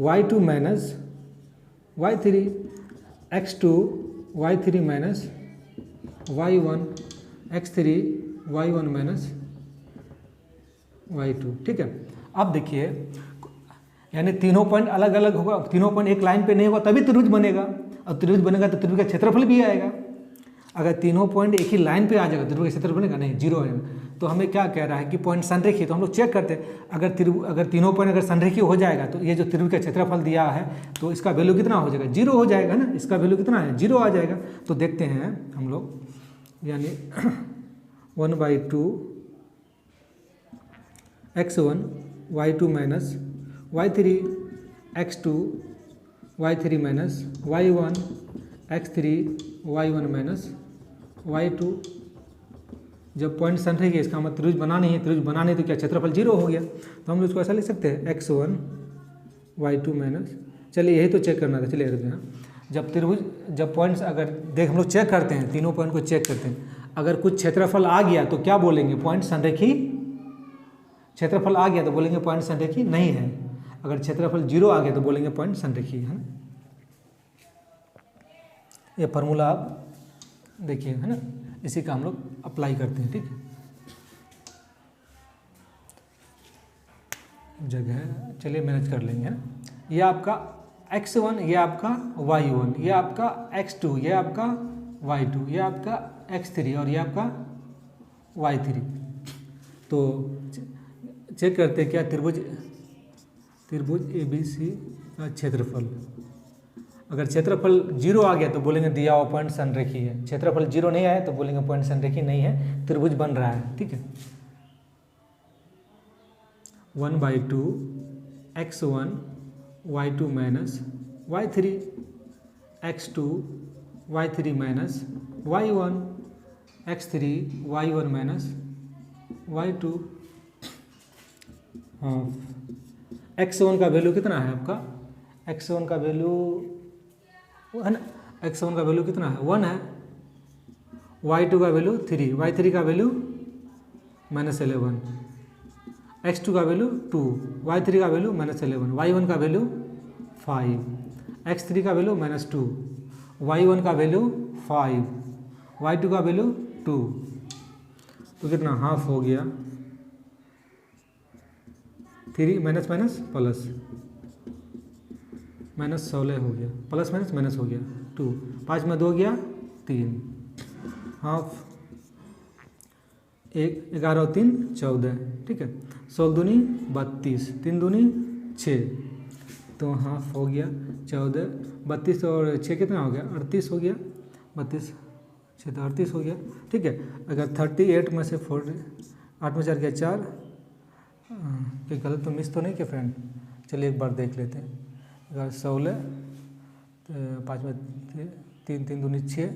y2 minus y3, x2 y3 minus y1, x3 y1 minus y2, ठीक है। अब देखिए यानी तीनों पॉइंट अलग अलग होगा, तीनों पॉइंट एक लाइन पे नहीं होगा तभी त्रिभुज बनेगा, और त्रिभुज बनेगा तो त्रिभुज का क्षेत्रफल भी आएगा। अगर तीनों पॉइंट एक ही लाइन पे आ जाएगा त्रिभुज का क्षेत्रफल बनेगा नहीं, जीरो आएगा। तो हमें क्या कह रहा है कि पॉइंट संरेखी, तो हम लोग चेक करते हैं अगर तीनों पॉइंट अगर संरेखी हो जाएगा तो ये जो त्रिभुज का क्षेत्रफल दिया है तो इसका वैल्यू कितना हो जाएगा, जीरो हो जाएगा ना, इसका वैल्यू कितना है, जीरो आ जाएगा। तो देखते हैं हम लोग, यानी 1/2 x1 y2 minus y3 x2 y3 minus y1 x3 y1 minus y2। जब पॉइंट संरेखी है इसका मतलब त्रिभुज बनानी है, त्रिभुज बनाने तो क्या क्षेत्रफल जीरो हो गया, तो हम इसको ऐसा लिख सकते हैं x1 y2 माइनस, चलिए यही तो चेक करना था, चलिए देखते हैं। जब पॉइंट्स अगर देख हम लोग चेक करते हैं, तीनों पॉइंट को चेक करते हैं, अगर कुछ क्षेत्रफल आ गया तो क्या बोलेंगे, पॉइंट संरेखी, क्षेत्रफल आ गया तो बोलेंगे पॉइंट संरेखी नहीं है, अगर क्षेत्रफल जीरो आ गया तो बोलेंगे पॉइंट संरेखी है ना। ये फार्मूला आप देखिए है ना, इसी का हम लोग अप्लाई करते हैं, ठीक है। जगह चलिए मैनेज कर लेंगे ना। ये आपका x1, ये आपका y1, ये आपका x2, ये आपका y2, ये आपका x3 और ये आपका y3। तो चेक करते हैं क्या त्रिभुज ABC का क्षेत्रफल, अगर क्षेत्रफल जीरो आ गया तो बोलेंगे दिया हुआ पॉइंट संरेखी है, क्षेत्रफल जीरो नहीं आया तो बोलेंगे पॉइंट संरेखी नहीं है, त्रिभुज बन रहा है, ठीक है। 1/2 x1 y2 minus y3 x2 y3 minus y1 x3 y1 minus y2। हाँ, x1 का वैल्यू कितना है आपका, x1 का वैल्यू है ना, x1 का वैल्यू कितना है 1 है, y2 का वैल्यू 3, y3 का वैल्यू -11, x2 का वैल्यू 2, y3 का वैल्यू -11, y1 का वैल्यू 5, x3 का वैल्यू -2, y1 का वैल्यू 5, y2 का वैल्यू 2, तो कितना हाफ हो गया, 3 माइनस माइनस प्लस, -16 हो गया, प्लस माइनस माइनस हो गया 2, 5 में 2 गया 3, हाफ 1, 11 और 3 14, ठीक है। 16 दूनी 32, 3 दूनी 6, तो हाफ हो गया 14, 32 और 6 कितना हो गया 38 हो गया, 32 6 तो 38 हो गया, ठीक है। अगर 38 में से 4 8 में 4 गया 4, कोई गलत तो मिस तो नहीं किया फ्रेंड, चलिए एक बार देख लेते हैं। अगर 16 तो 5 में 3 दूनी 6,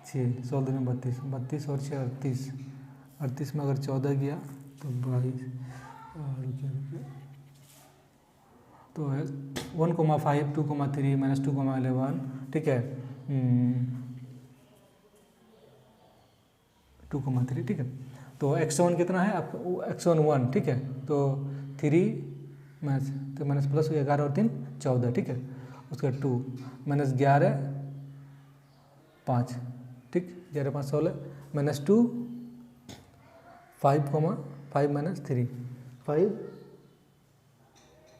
16 दूनी 32 और 6 38 में अगर 14 गया तो 22, तो है 1,5 2,3 -2,11, ठीक है 2,3, ठीक है। तो x1 कितना है आपका, x1 1, ठीक है। तो 3 तो माइनस प्लस हो गया 11 और 3 14, ठीक है। उसका 2 -11 5, ठीक, 11 5 16 -2 5, 5 -3 5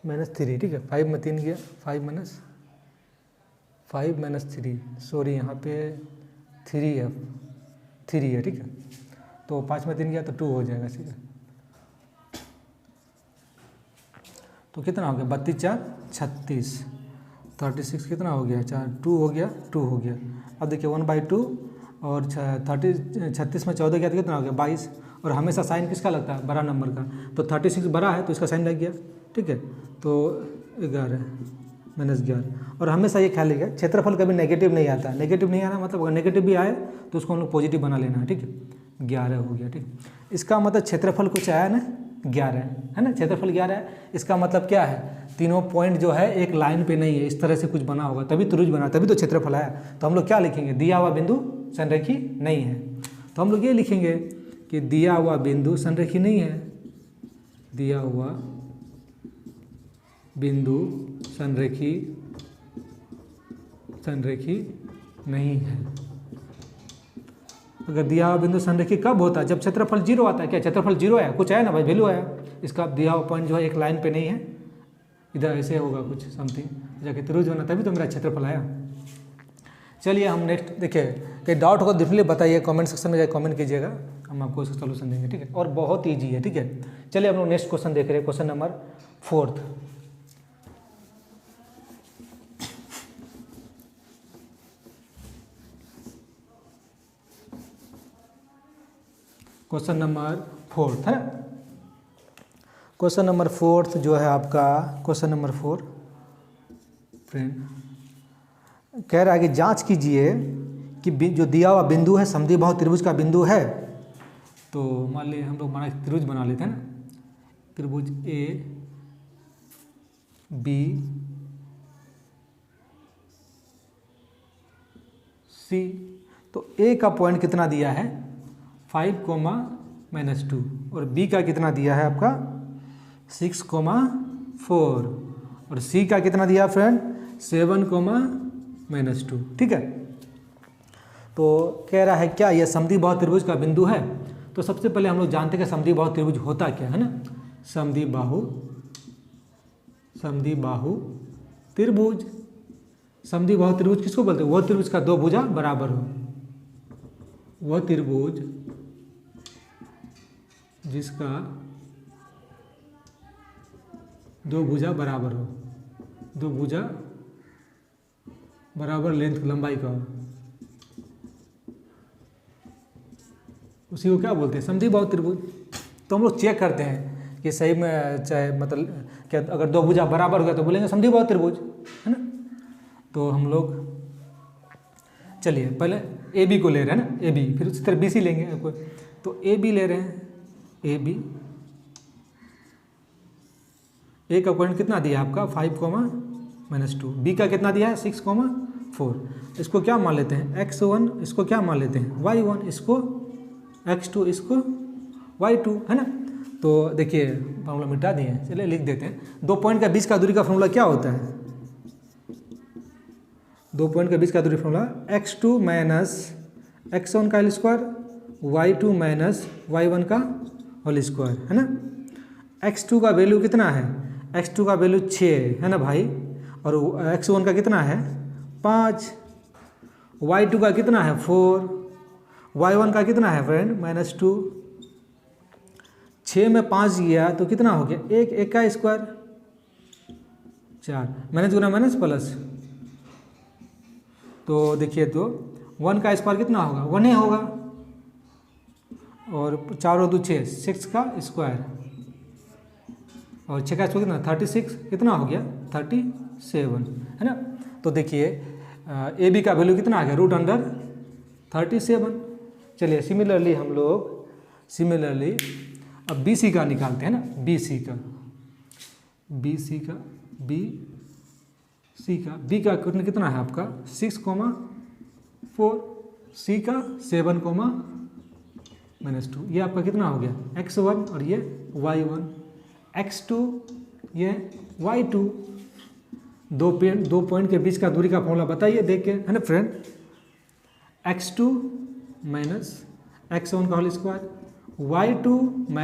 -3, ठीक है। 5 में 3 गया 5 -3, सॉरी यहाँ पे 3 है 3 है, ठीक है। तो 5 में 3 गया तो 2 हो जाएगा सीधा, तो कितना हो गया 32 4 36, 36 कितना हो गया 4 2 हो गया 2 हो गया। अब देखिए 1/2 और 36 में 14 गया तो कितना हो गया 22, और हमेशा साइन किसका लगता है बड़ा नंबर का, तो 36 बड़ा है तो इसका साइन लग गया, ठीक है। तो 11 -11, और हमेशा ये ख्याल रखिएगा क्षेत्रफल कभी नेगेटिव नहीं आता, नेगेटिव नहीं आना मतलब अगर नेगेटिव भी आए तो उसको हम लोग पॉजिटिव बना लेना है, ठीक है। 11 हो गया, ठीक। इसका मतलब क्षेत्रफल कुछ आया ना 11 है ना, क्षेत्रफल 11 है, इसका मतलब क्या है तीनों पॉइंट जो है एक लाइन पे नहीं है, इस तरह से कुछ बना होगा तभी त्रिभुज बना, तभी तो क्षेत्रफल आया। तो हम लोग क्या लिखेंगे, दिया हुआ बिंदु संरेखी नहीं है, तो हम लोग ये लिखेंगे कि दिया हुआ बिंदु संरेखी नहीं है, दिया हुआ बिंदु संरेखी नहीं है। अगर दिया हुआ बिंदु संरेखी कब होता है, जब क्षेत्रफल 0 आता है। क्या क्षेत्रफल 0 है, कुछ आया ना भाई, वैल्यू आया, इसका दिया हुआ पॉइंट जो है एक लाइन पे नहीं है, इधर ऐसे होगा कुछ समथिंग, जाके त्रिभुज बना, तभी तो मेरा क्षेत्रफल आया। चलिए हम नेक्स्ट देखिए, कहीं डाउट होगा डिफिनेटली बताइए, कमेंट सेक्शन में जाकर कमेंट कीजिएगा, हम आपको इसका सोल्यूशन देंगे, ठीक है। और बहुत ईजी है, ठीक है। चलिए हम लोग नेक्स्ट क्वेश्चन देख रहे हैं, क्वेश्चन नंबर 4। क्वेश्चन नंबर 4 है ना। क्वेश्चन नंबर 4 जो है आपका, क्वेश्चन नंबर 4 फ्रेंड कह रहा है कि जांच कीजिए कि जो दिया हुआ बिंदु है समद्विबाहु त्रिभुज का बिंदु है। तो मान लीजिए हम लोग माना त्रिभुज बना लेते हैं ना, त्रिभुज ए बी सी। तो ए का पॉइंट कितना दिया है 5, -2, और बी का कितना दिया है आपका 6, 4, और सी का कितना दिया फ्रेंड 7, -2, ठीक है। तो कह रहा है क्या यह समद्विबाहु त्रिभुज का बिंदु है। तो सबसे पहले हम लोग जानते हैं कि समद्विबाहु त्रिभुज होता क्या है ना। समद्विबाहु त्रिभुज, समद्विबाहु त्रिभुज किसको बोलते हैं, वह त्रिभुज का दो भुजा बराबर हो, वह त्रिभुज जिसका दो भुजा बराबर हो, दो भुजा बराबर लेंथ लंबाई का हो, उसी को क्या बोलते हैं समद्विबाहु त्रिभुज। तो हम लोग चेक करते हैं कि सही में चाहे मतलब क्या, अगर दो भुजा बराबर होगा तो बोलेंगे समद्विबाहु त्रिभुज, है ना। तो हम लोग चलिए पहले ए बी को ले रहे हैं ना, ए बी, फिर उसी तरह बी सी लेंगे। तो ए बी ले रहे हैं, ए बी, ए का पॉइंट कितना दिया आपका 5, -2, बी का कितना दिया है 6, 4। इसको क्या मान लेते हैं x1, इसको क्या मान लेते हैं y1, इसको x2, इसको y2, है ना। तो देखिए फॉर्मूला मिटा दिए, चलिए लिख देते हैं। दो पॉइंट का बीच का दूरी का फॉर्मूला क्या होता है, दो पॉइंट के बीच का दूरी फॉर्मूला x2 - x1 का होल स्क्वायर, y2 - y1 का होल स्क्वायर, है ना। x2 का वैल्यू कितना है, x2 का वैल्यू 6 है ना भाई, और x1 का कितना है 5, y2 का कितना है 4, y1 का कितना है फ्रेंड -2। 6 में 5 गया तो कितना हो गया 1, 1 का स्क्वायर 4, माइनस गुना माइनस प्लस। तो देखिए तो 1 का स्क्वायर कितना होगा 1 ही होगा, और 4 और 2 6, 6 का स्क्वायर, और 6 का स्क्वायर कितना 36, कितना हो गया 37, है ना। तो देखिए ए बी का वैल्यू कितना आ गया √37। चलिए सिमिलरली हम लोग अब बी सी का निकालते हैं ना, बी सी का कितना है आपका 6, 4, सी का 7, -2, ये आपका कितना हो गया x1 और ये y1, x2 ये y2। दो पॉइंट के बीच का दूरी का फॉर्मूला बताइए देख के, है ना फ्रेंड। x2 - x1 का होल स्क्वायर, y2 -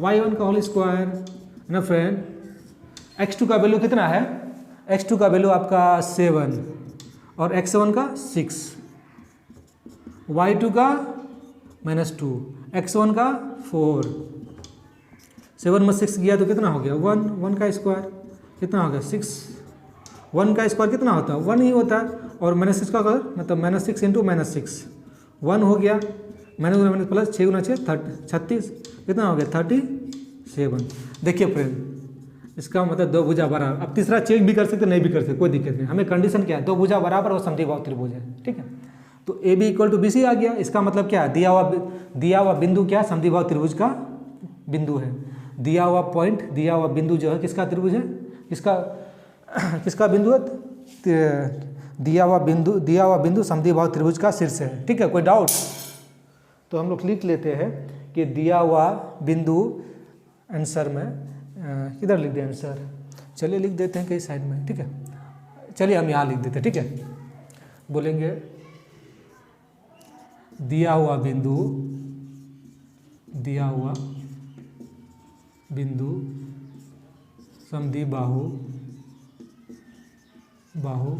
y1 का होल स्क्वायर, है ना फ्रेंड। x2 का वैल्यू कितना है, x2 का वैल्यू आपका 7 और x1 का 6, y2 का -2, x1 का 4, 7 में 6 गया तो कितना हो गया 1 का स्क्वायर कितना हो गया 6, 1 का स्क्वायर कितना होता है 1 ही होता है, और -6 का मतलब -6 × -6 1 हो गया, माइनस गुना माइनस प्लस 6 × 6 36, कितना हो गया 37। देखिए फ्रेंड इसका मतलब दो भुजा बराबर। अब तीसरा चेक भी कर सकते नहीं भी कर सकते, कोई दिक्कत नहीं, हमें कंडीशन क्या है दो भुजा बराबर और समद्विबाहु त्रिभुज है, ठीक है। तो ए बी = BC आ गया, इसका मतलब क्या है दिया हुआ बिंदु क्या समद्विबाहु त्रिभुज का बिंदु है। दिया हुआ पॉइंट, दिया हुआ बिंदु जो है किसका त्रिभुज है, किसका बिंदु है, दिया हुआ बिंदु समद्विबाहु त्रिभुज का शीर्ष है, ठीक है। कोई डाउट तो हम लोग लिख लेते हैं कि दिया हुआ बिंदु आंसर में किधर लिख दें आंसर, चलिए लिख देते हैं कहीं साइड में, ठीक है। चलिए हम यहाँ लिख देते हैं, ठीक है। बोलेंगे दिया हुआ बिंदु समद्विबाहु बाहु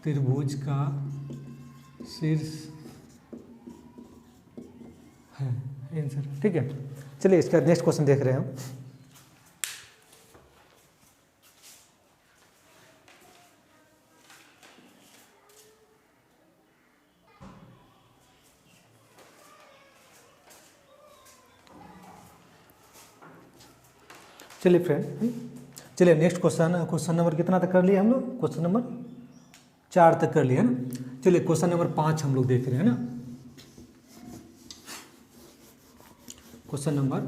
त्रिभुज का शीर्ष है आंसर। ठीक है, चलिए इसका नेक्स्ट क्वेश्चन देख रहे हैं हम। चलिए फ्रेंड, चलिए नेक्स्ट क्वेश्चन नंबर कितना तक कर लिए हम लोग? क्वेश्चन नंबर 4 तक कर लिए है ना। चलिए क्वेश्चन नंबर 5 हम लोग देख रहे हैं ना। क्वेश्चन नंबर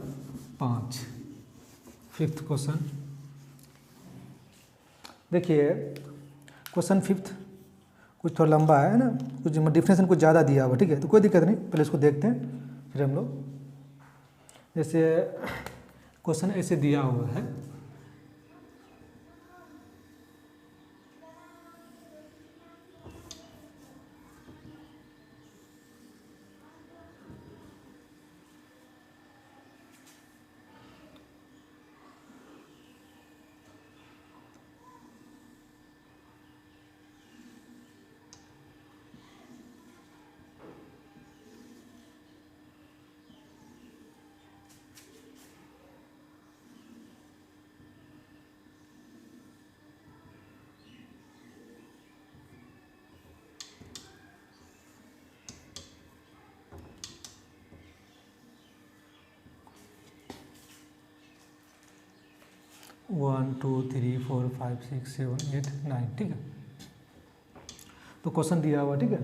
5, 5th क्वेश्चन देखिए। क्वेश्चन 5 कुछ थोड़ा लंबा है ना, कुछ डिफिनेशन कुछ ज़्यादा दिया हुआ। ठीक है, तो कोई दिक्कत नहीं, पहले इसको देखते हैं फिर हम लोग। जैसे क्वेश्चन ऐसे दिया हुआ है, वन टू थ्री फोर 5 6 7 8 9। ठीक है, तो क्वेश्चन दिया हुआ। ठीक है,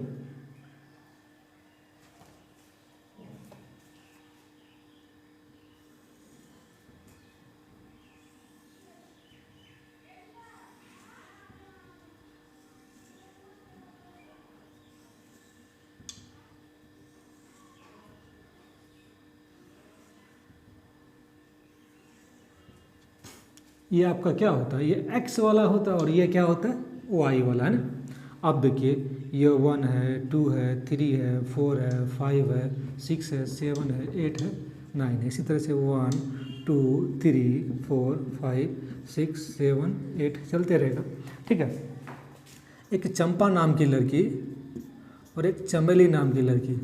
ये आपका क्या होता है? ये x वाला होता है और ये क्या होता है? y वाला, है ना। अब देखिए, ये 1 है, 2 है, 3 है, 4 है, 5 है, 6 है, 7 है, 8 है, 9 है। इसी तरह से 1 2 3 4 5 6 7 8 चलते रहेगा। ठीक है, एक चंपा नाम की लड़की और एक चमेली नाम की लड़की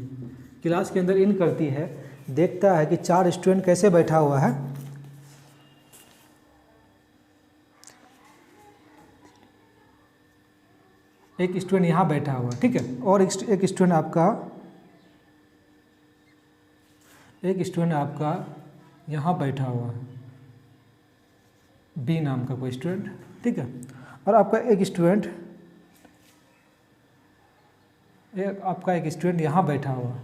क्लास के अंदर इन करती है। देखता है कि 4 स्टूडेंट कैसे बैठा हुआ है। एक स्टूडेंट यहाँ बैठा हुआ, ठीक है, और एक स्टूडेंट आपका यहाँ बैठा हुआ है, बी नाम का कोई स्टूडेंट। ठीक है, और आपका एक स्टूडेंट यहाँ बैठा हुआ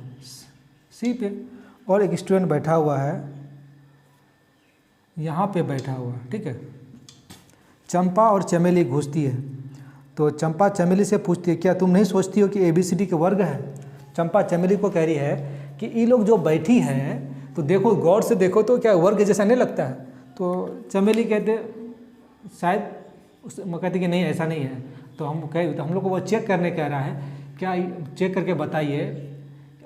सी पे, और एक स्टूडेंट बैठा हुआ है यहाँ पे बैठा हुआ। ठीक है, चंपा और चमेली घुसती है, तो चंपा चमेली से पूछती है, क्या तुम नहीं सोचती हो कि ABCD के वर्ग है? चंपा चमेली को कह रही है कि ये लोग जो बैठी हैं, तो देखो गौर से देखो तो क्या वर्ग जैसा नहीं लगता है? तो चमेली कहते शायद, कहते कि नहीं ऐसा नहीं है। तो हम लोग को वो चेक करने कह रहा है, क्या चेक करके बताइए,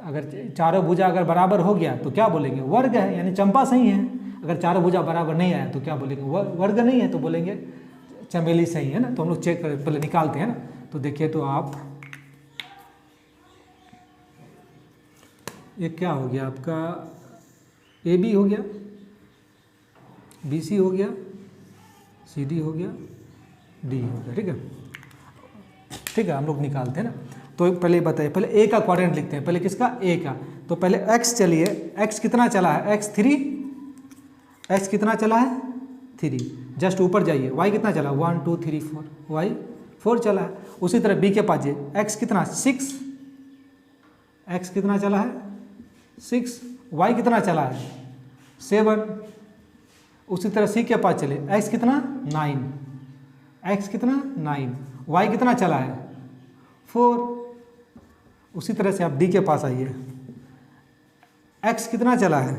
अगर चारों भुजा अगर बराबर हो गया तो क्या बोलेंगे? वर्ग है, यानी चंपा सही है। अगर चारों भुजा बराबर नहीं आया तो क्या बोलेंगे? वर्ग नहीं है, तो बोलेंगे चमेली सही है ना। तो हम लोग चेक कर पहले निकालते हैं ना। तो देखिए, तो आप ये क्या हो गया आपका? AB हो गया, BC हो गया, CD हो गया, D हो गया। ठीक है, ठीक है, हम लोग निकालते हैं ना। तो पहले बताइए, पहले A का क्वाड्रेंट लिखते हैं। पहले किसका? A का। तो पहले X चलिए, X कितना चला है? X 3। X कितना चला है? 3। जस्ट ऊपर जाइए, Y कितना चला? 1 2 3 4, Y 4 चला है। उसी तरह B के पास जाइए, X कितना? 6। X कितना चला है? 6। Y कितना चला है? 7। उसी तरह C के पास चले, X कितना? 9। X कितना? 9। Y कितना चला है? 4। उसी तरह से आप D के पास आइए, X कितना चला है?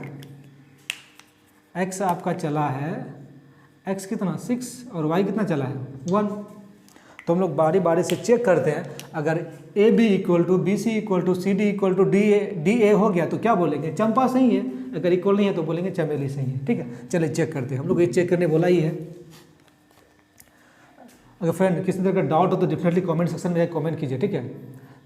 X आपका चला है, X कितना? 6, और Y कितना चला है? 1। तो हम लोग बारी बारी से चेक करते हैं। अगर AB = BC = CD = DA हो गया तो क्या बोलेंगे? चंपा सही है। अगर इक्वल नहीं है तो बोलेंगे चमेली सही है, ठीक है। चलिए चेक करते हैं, हम लोग ये चेक करने बोला ही है। अगर फ्रेंड किसी तरह का डाउट हो तो डेफिनेटली कमेंट सेक्शन में कमेंट कीजिए, ठीक है।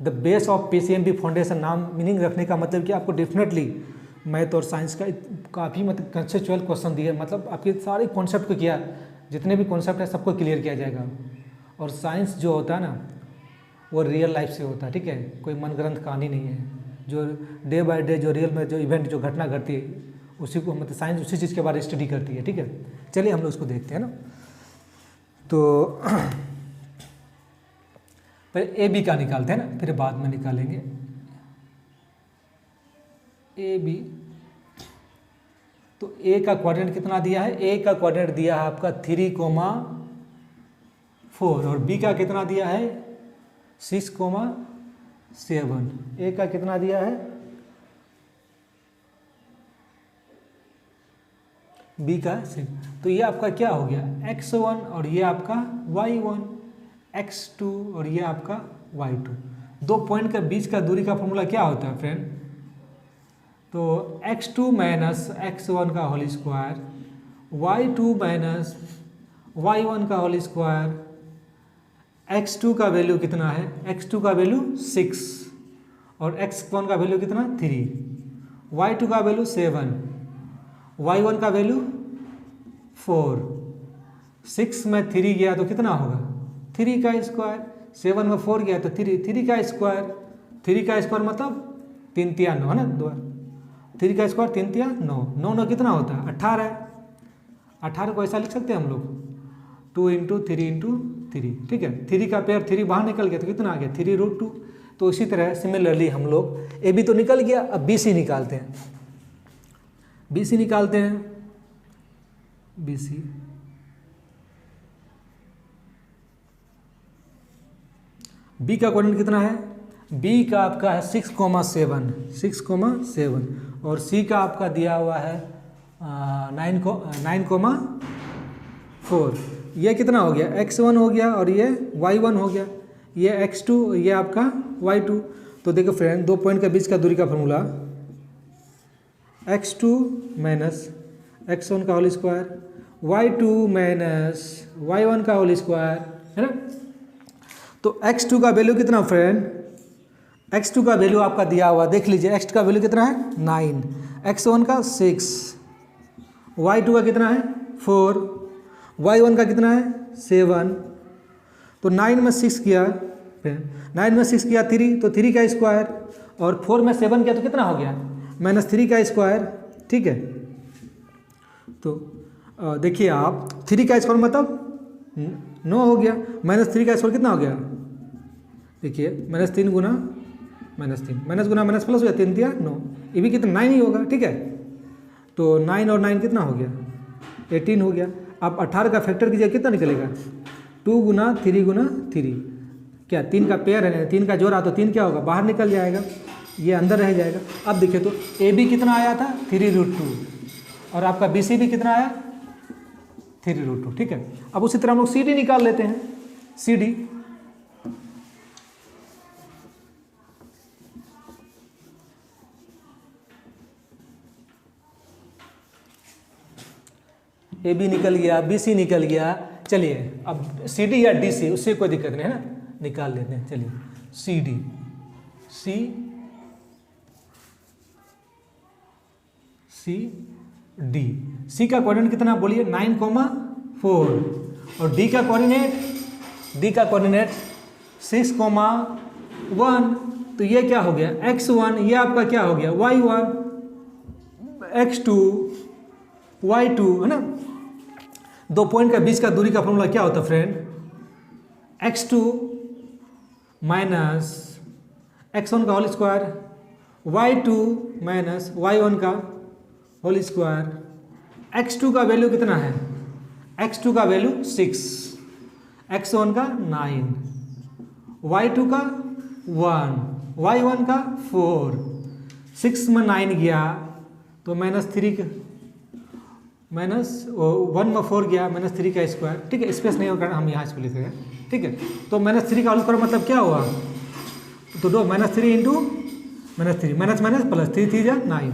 The base of PCMB foundation नाम मीनिंग रखने का मतलब कि आपको डेफिनेटली मैथ और साइंस का काफ़ी मतलब कंसेप्चुअल क्वेश्चन दिए, मतलब आपके सारे कॉन्सेप्ट को किया, जितने भी कॉन्सेप्ट है सबको क्लियर किया जाएगा। और साइंस जो होता है ना वो रियल लाइफ से होता है, ठीक है, कोई मनगढ़ंत कहानी नहीं है। जो डे बाय डे जो रियल में जो इवेंट जो घटना घटती है उसी को मतलब साइंस उसी चीज़ के बारे में स्टडी करती है, ठीक है। चलिए हम लोग उसको देखते हैं ना। तो पहले ए बी का निकालते हैं ना, फिर बाद में निकालेंगे ए बी। तो ए का कोऑर्डिनेट कितना दिया है, ए का कोऑर्डिनेट दिया है आपका 3,4 और बी का कितना दिया है 6,7। ए का कितना दिया है, बी का 6। तो ये आपका क्या हो गया x1 और ये आपका y1, x2 और ये आपका y2। दो पॉइंट के बीच का दूरी का फॉर्मूला क्या होता है फ्रेंड, तो x2 माइनस x1 का whole square, y2 minus y1 का होल स्क्वायर, x2 का वैल्यू कितना है, x2 का वैल्यू 6 और x1 का वैल्यू कितना 3, y2 का वैल्यू 7, y1 का वैल्यू 4। 6 में 3 गया तो कितना होगा 3 का स्क्वायर, 7 में 4 गया तो 3 का स्क्वायर, 3 का स्क्वायर मतलब 3 तिया 9 है ना, 3 का स्क्वायर 3 तिया 9, 9 9 कितना होता है 18। 18 को ऐसा लिख सकते हैं हम लोग 2 × 3 × 3, ठीक है। 3 का पेयर 3 बाहर निकल गया तो कितना आ गया 3√2। तो इसी तरह सिमिलरली हम लोग ए बी तो निकल गया, अब बी सी निकालते हैं। बी सी निकालते हैं, बी सी बी का कोऑर्डिनेट कितना है, बी का आपका है 6,7 और सी का आपका दिया हुआ है 9,4। ये कितना हो गया x1 हो गया और ये y1 हो गया, ये x2 ये आपका y2। तो देखो फ्रेंड दो पॉइंट के बीच का दूरी का फॉर्मूला x2 माइनस x1 का whole square, y2 minus y1 का होल स्क्वायर, है ना। तो x2 का वैल्यू कितना फ्रेंड, x2 का वैल्यू आपका दिया हुआ देख लीजिए, x2 का वैल्यू कितना है 9, x1 का 6, y2 का कितना है 4, y1 का कितना है 7। तो 9 में 6 किया, 9 में 6 किया 3, तो 3 का स्क्वायर और 4 में 7 किया तो कितना हो गया -3 का स्क्वायर, ठीक है। तो देखिए आप 3 का स्क्वायर मतलब 9 हो गया, -3 का स्क्वायर कितना हो गया, देखिए -3 गुना -3 माइनस गुना माइनस प्लस हो गया 3 दिया 9, ये भी कितना 9 ही होगा, ठीक है। तो 9 और 9 कितना हो गया 18 हो गया। अब 18 का फैक्टर कीजिए कितना निकलेगा 2 गुना 3 गुना 3, क्या 3 का पेयर है, 3 का जोड़ा तो 3 क्या होगा बाहर निकल जाएगा, ये अंदर रह जाएगा। अब देखिए तो ए बी कितना आया था 3√2 और आपका बी सी भी कितना आया 3√2, ठीक है। अब उसी तरह हम लोग सी डी निकाल लेते हैं, सी डी ए बी निकल गया, बी सी निकल गया। चलिए अब सी डी या डी सी उससे कोई दिक्कत नहीं है ना, निकाल लेते हैं। चलिए सी डी डी, सी का कोऑर्डिनेट कितना बोलिए 9,4 और डी का कोऑर्डिनेट 6,1। तो ये क्या हो गया x1, ये आपका क्या हो गया y1, x2 y2, है ना। दो पॉइंट का बीच का दूरी का फॉर्मूला क्या होता है फ्रेंड, x2 माइनस x1 का whole square, y2 minus y1 का होल स्क्वायर। x2 का वैल्यू कितना है, x2 का वैल्यू 6, x1 का 9, y2 का 1, y1 का 4। 6 में 9 गया तो -3 -1 में 4 गया -3 का स्क्वायर, ठीक है। स्पेस नहीं होगा हम यहाँ इसको लिख रहे हैं, ठीक है। तो -3 का होल स्क्वायर मतलब क्या हुआ, तो दो -3 × -3 माइनस प्लस 3 3 जा 9,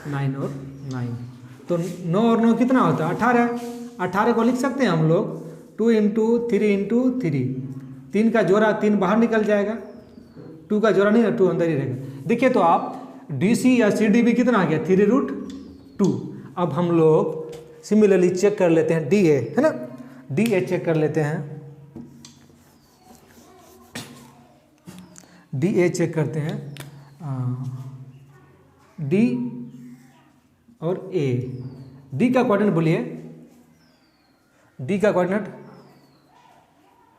9 और 9, तो 9 और 9 कितना होता है 18। 18 को लिख सकते हैं हम लोग 2 इंटू 3 इंटू 3, 3 का जोड़ा 3 बाहर निकल जाएगा, 2 का जोड़ा नहीं है 2 अंदर ही रहेगा। देखिए तो आप DC या CDB कितना आ गया 3√2। अब हम लोग सिमिलरली चेक कर लेते हैं DA, है ना, DA चेक कर लेते हैं, DA चेक करते हैं, D और A। D का कोऑर्डिनेट बोलिए, D का कोऑर्डिनेट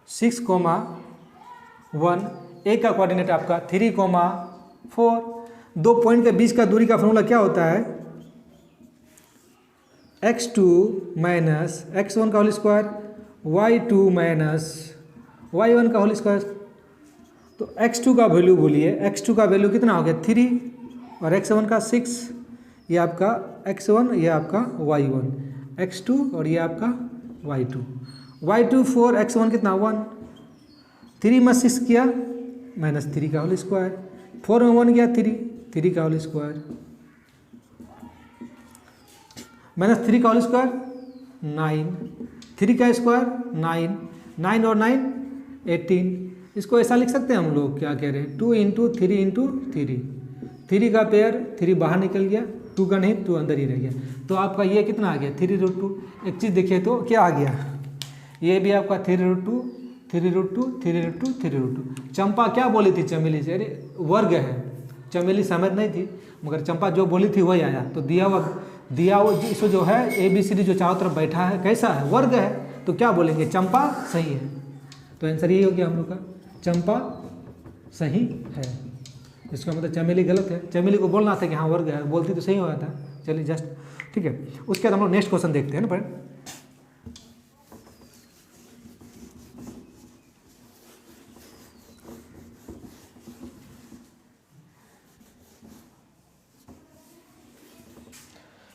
6,1, A का कोऑर्डिनेट आपका 3,4। दो पॉइंट के बीच का दूरी का फॉर्मूला क्या होता है x2 माइनस x1 का whole square, y2 minus y1 का होल स्क्वायर। तो x2 का वैल्यू बोलिए, x2 का वैल्यू कितना हो गया 3 और x1 का 6, ये आपका x1, ये आपका y1, x2 और ये आपका y2, y2 4, x1 कितना 1, 3 में 6 किया माइनस 3 का होल स्क्वायर, 4 में 1 गया 3 का होल स्क्वायर, माइनस 3 का होल स्क्वायर 9, 3 का स्क्वायर 9, 9 और 9 18। इसको ऐसा लिख सकते हैं हम लोग, क्या कह रहे हैं 2 इंटू 3 इंटू 3 का पेयर 3 बाहर निकल गया, 2 का नहीं 2 अंदर ही रह गया। तो आपका ये कितना आ गया 3√2। एक चीज़ देखिए तो क्या आ गया, ये भी आपका 3√2, 3√2, 3√2, 3√2। चंपा क्या बोली थी चमेली से, अरे वर्ग है, चमेली समझ नहीं थी, मगर चंपा जो बोली थी वही आया। तो दिया हुआ इसको जो है ABCD जो चारों तरफ बैठा है कैसा है, वर्ग है, तो क्या बोलेंगे चंपा सही है। तो आंसर यही हो गया हम लोग का, चंपा सही है। इसका मतलब चमेली गलत है, चमेली को बोलना था कि हाँ वर्ग है, बोलती तो सही हो जाता। चलिए जस्ट ठीक है। उसके बाद हम लोग नेक्स्ट क्वेश्चन देखते हैं ना फ्रेंड।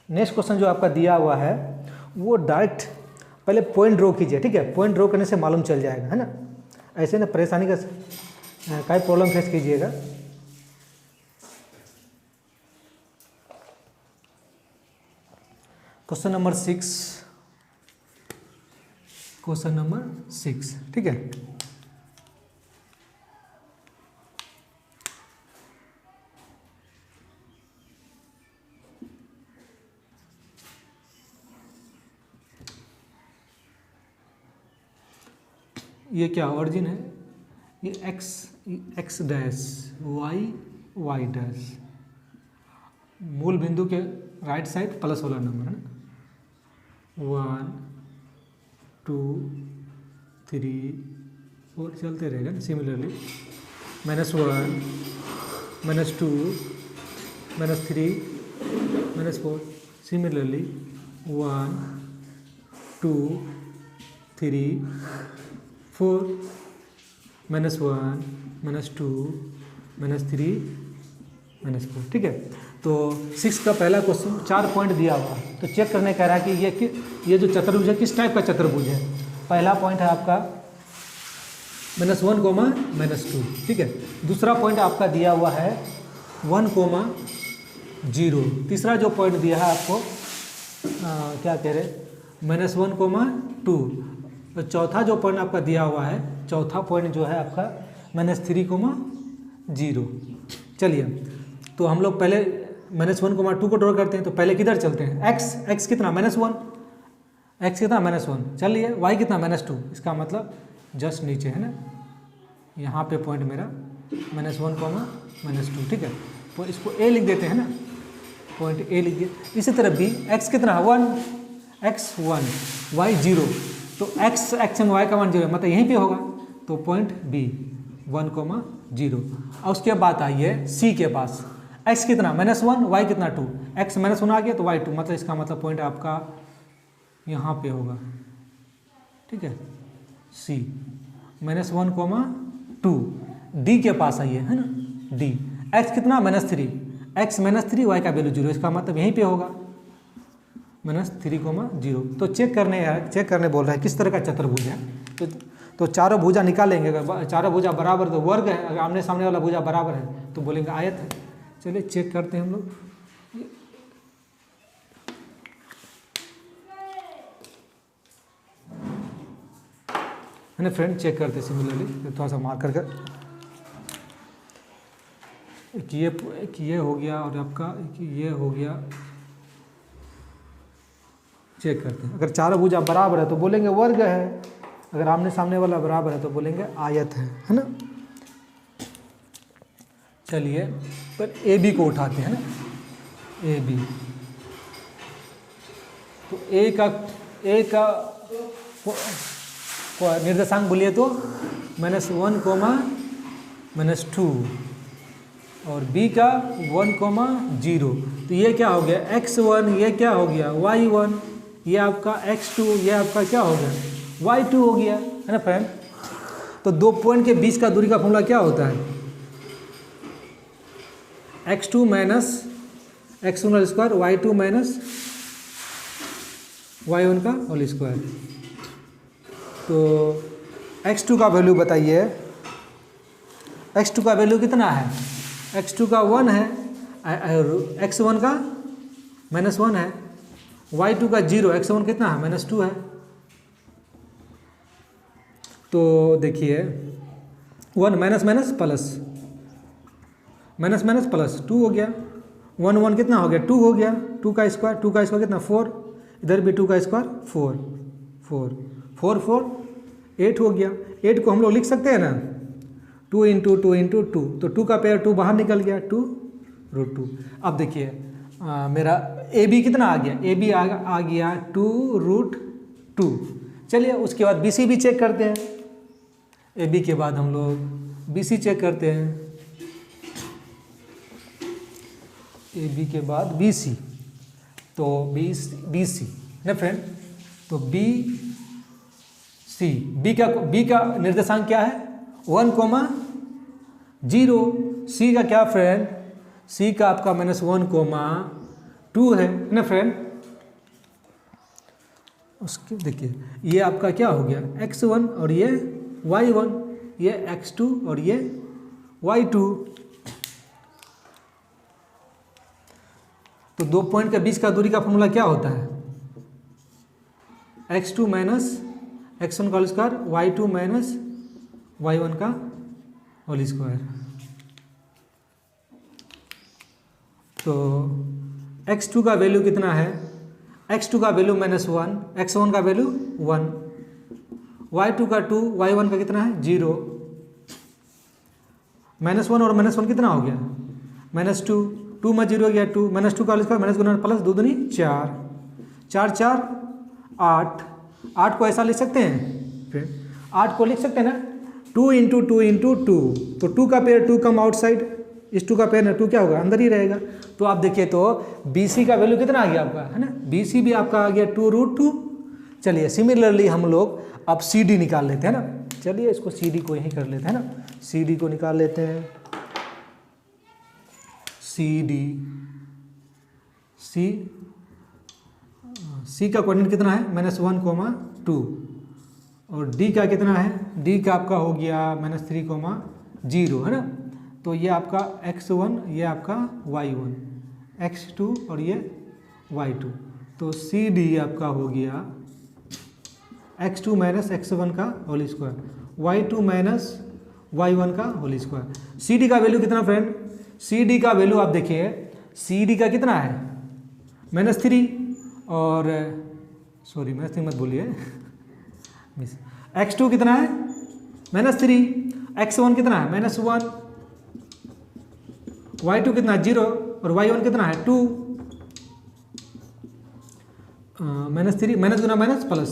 नेक्स्ट क्वेश्चन जो आपका दिया हुआ है वो डायरेक्ट पहले पॉइंट ड्रॉ कीजिए, ठीक है, पॉइंट ड्रॉ करने से मालूम चल जाएगा, है ना, ऐसे ना परेशानी का कोई प्रॉब्लम फेस कीजिएगा। क्वेश्चन नंबर 6, ठीक है। ये क्या ऑरिजिन है, ये x डैश y डैश, मूल बिंदु के राइट साइड प्लस वाला नंबर है ना, 1 2 3 4 चलते रहेगा। सिमिलरली -1 -2 -3 -4, सिमिलरली 1 2 3 4 -1 -2 -3 -4, ठीक है। तो 6 का पहला क्वेश्चन 4 पॉइंट दिया हुआ, तो चेक करने कह रहा है कि ये जो चतुर्भुज है किस टाइप का चतुर्भुज है। पहला पॉइंट है आपका -1, -2, ठीक है। दूसरा पॉइंट आपका दिया हुआ है 1, 0। तीसरा जो पॉइंट दिया है आपको क्या कह रहे -1, 2। तो चौथा जो पॉइंट आपका दिया हुआ है, चौथा पॉइंट जो है आपका -3, 0। चलिए तो हम लोग पहले -1, 2 को ड्रॉ करते हैं। तो पहले किधर चलते हैं, x कितना -1, x कितना -1, चलिए y कितना -2, इसका मतलब जस्ट नीचे है ना, यहाँ पे पॉइंट मेरा -1, -2, ठीक है। तो इसको a लिख देते हैं ना, पॉइंट a लिख दिए। इसी तरह b, x कितना 1, x 1, y 0। तो x एंड y का मान 0 मतलब यहीं पे होगा, तो पॉइंट b 1, 0। और उसके बाद आइए c के पास, x कितना -1, y कितना 2, x -1 आ गया तो y 2, मतलब इसका मतलब पॉइंट आपका यहाँ पे होगा, ठीक है। c -1, 2, d के पास आइए, है ना, d, x कितना -3, x -3, y का वैल्यू 0, इसका मतलब यहीं पे होगा -3, 0। तो चेक करने बोल रहा है किस तरह का चतुर्भुज है। तो चारों भुजा निकालेंगे, अगर चारों भुजा बराबर तो वर्ग है, अगर आमने सामने वाला भुजा बराबर है तो बोलेंगे आयत है। चलिए चेक करते हैं हम लोग, है ना फ्रेंड। चेक करते हैं सिमिलरली, थोड़ा सा मार्क करके। एक ये हो गया और आपका एक ये हो गया। चेक करते हैं, अगर चारों भुजा बराबर है तो बोलेंगे वर्ग है, अगर आमने सामने वाला बराबर है तो बोलेंगे आयत है ना। चलिए पर ए बी को उठाते हैं ना, ए बी। तो ए का निर्देशांक बोलिए तो -1, -2 और b का 1, 0। तो ये क्या हो गया x1, ये क्या हो गया y1, ये आपका x2, ये आपका क्या हो गया y2 हो गया, है ना फ्रेंड। तो 2 पॉइंट के बीच का दूरी का फॉर्मूला क्या होता है, x2 minus x1 whole square, y2 minus y1 का होल स्क्वायर। तो x2 का वैल्यू बताइए, x2 का वैल्यू कितना है, x2 का 1 है, x1 का -1 है, y2 का 0, x1 कितना है -2 है। तो देखिए 1 minus minus plus, minus minus plus 2 हो गया, 1 1 कितना हो गया 2 हो गया, 2 का स्क्वायर कितना 4, इधर भी 2 का स्क्वायर 4 4 4 4 8 हो गया। 8 को हम लोग लिख सकते हैं ना 2 × 2 × 2, तो 2 का पेयर 2 बाहर निकल गया 2√2। अब देखिए मेरा ए बी कितना आ गया, ए बी आ गया 2√2। चलिए उसके बाद बी सी भी चेक करते हैं, ए बी के बाद हम लोग बी सी चेक करते हैं, ए बी के बाद बी सी। तो बी सी ना फ्रेंड, तो बी का निर्देशांक क्या है 1, 0। सी का क्या फ्रेंड, सी का आपका -1, 2 है ना फ्रेंड। उसके देखिए ये आपका क्या हो गया x1 और ये y1, ये x2 और ये y2। तो 2 पॉइंट के बीच का दूरी का फॉर्मूला क्या होता है, x2 माइनस x1 का whole square, y2 minus y1 का होल स्क्वायर। तो x2 का वैल्यू कितना है, x2 का वैल्यू -1, x1 का वैल्यू 1, y2 का 2, y1 का कितना है 0। -1 और -1 कितना हो गया -2, 2 में 0 हो गया 2, -2 का होल स्क्वायर -2 प्लस 2 दूनी 4, 4 4 8। 8 को ऐसा लिख सकते हैं फिर 8 को लिख सकते हैं ना 2 × 2 × 2। तो 2 का पेयर 2 कम आउटसाइड, इस 2 का पेयर ना 2 क्या होगा अंदर ही रहेगा। तो आप देखिए तो बी सी का वैल्यू कितना आ गया आपका, है ना, बी सी भी आपका आ गया 2√2। चलिए सिमिलरली हम लोग अब सी डी निकाल लेते हैं ना, चलिए इसको सी डी को यहीं कर लेते हैं ना, सी डी को निकाल लेते हैं। सी का कोऑर्डिनेट कितना है -1, 2 और डी का कितना है, डी का आपका हो गया -3, 0 है ना। तो ये आपका x1, ये आपका y1, x2 और ये y2। तो सी डी आपका हो गया x2 माइनस x1 का whole square, y2 minus y1 का होल स्क्वायर। सी डी का वैल्यू कितना फ्रेंड, सी डी का वैल्यू आप देखिए, सी डी का कितना है -3 और सॉरी -3 मत बोलिए x2 कितना है -3, x1 कितना है -1, y2 कितना है 0 और y1 कितना है 2। -3 माइनस गुना माइनस प्लस,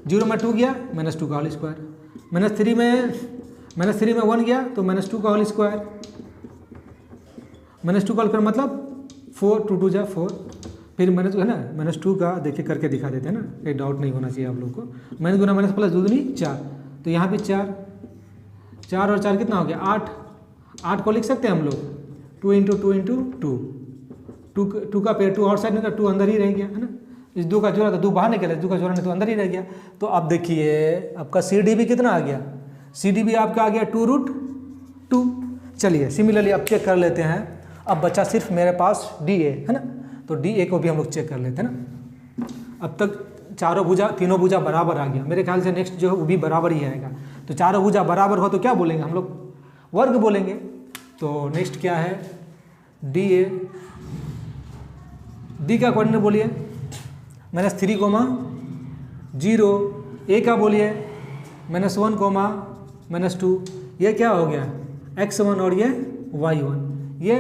0 में 2 गया -2 का होल स्क्वायर, -3 में 1 गया तो -2 का होल स्क्वायर, -2 का होल स्क्वायर मतलब 4, 2 2 जा 4, फिर माइनस है ना -2 का देखिए करके दिखा देते हैं ना, कोई डाउट नहीं होना चाहिए आप लोग को। माइनस गुना माइनस प्लस 2 दूनी 4, तो यहाँ भी 4 और 4 कितना हो गया 8। 8 को लिख सकते हैं हम लोग 2 × 2 × 2 का पेयर 2 आउटसाइड में 2 अंदर ही रह गया है ना, इस 2 का जोड़ा था 2 बाहर निकले, 2 का जोड़ा नहीं तो अंदर ही रह गया। तो अब देखिए आपका सी डी भी कितना आ गया, सी डी भी आपका आ गया 2√2। चलिए सिमिलरली अब चेक कर लेते हैं, अब बचा सिर्फ मेरे पास डी ए है ना, तो डी ए को भी हम लोग चेक कर लेते हैं ना। अब तक चारों भुजा तीनों भुजा बराबर आ गया, मेरे ख्याल से नेक्स्ट जो है वो भी बराबर ही आएगा। तो चारों भुजा बराबर हो तो क्या बोलेंगे हम लोग, वर्ग बोलेंगे। तो नेक्स्ट क्या है, डी ए, डी का कोऑर्डिनेट बोलिए -3, 0, ए का बोलिए -1, -2, ये क्या हो गया x1 और ये y1, ये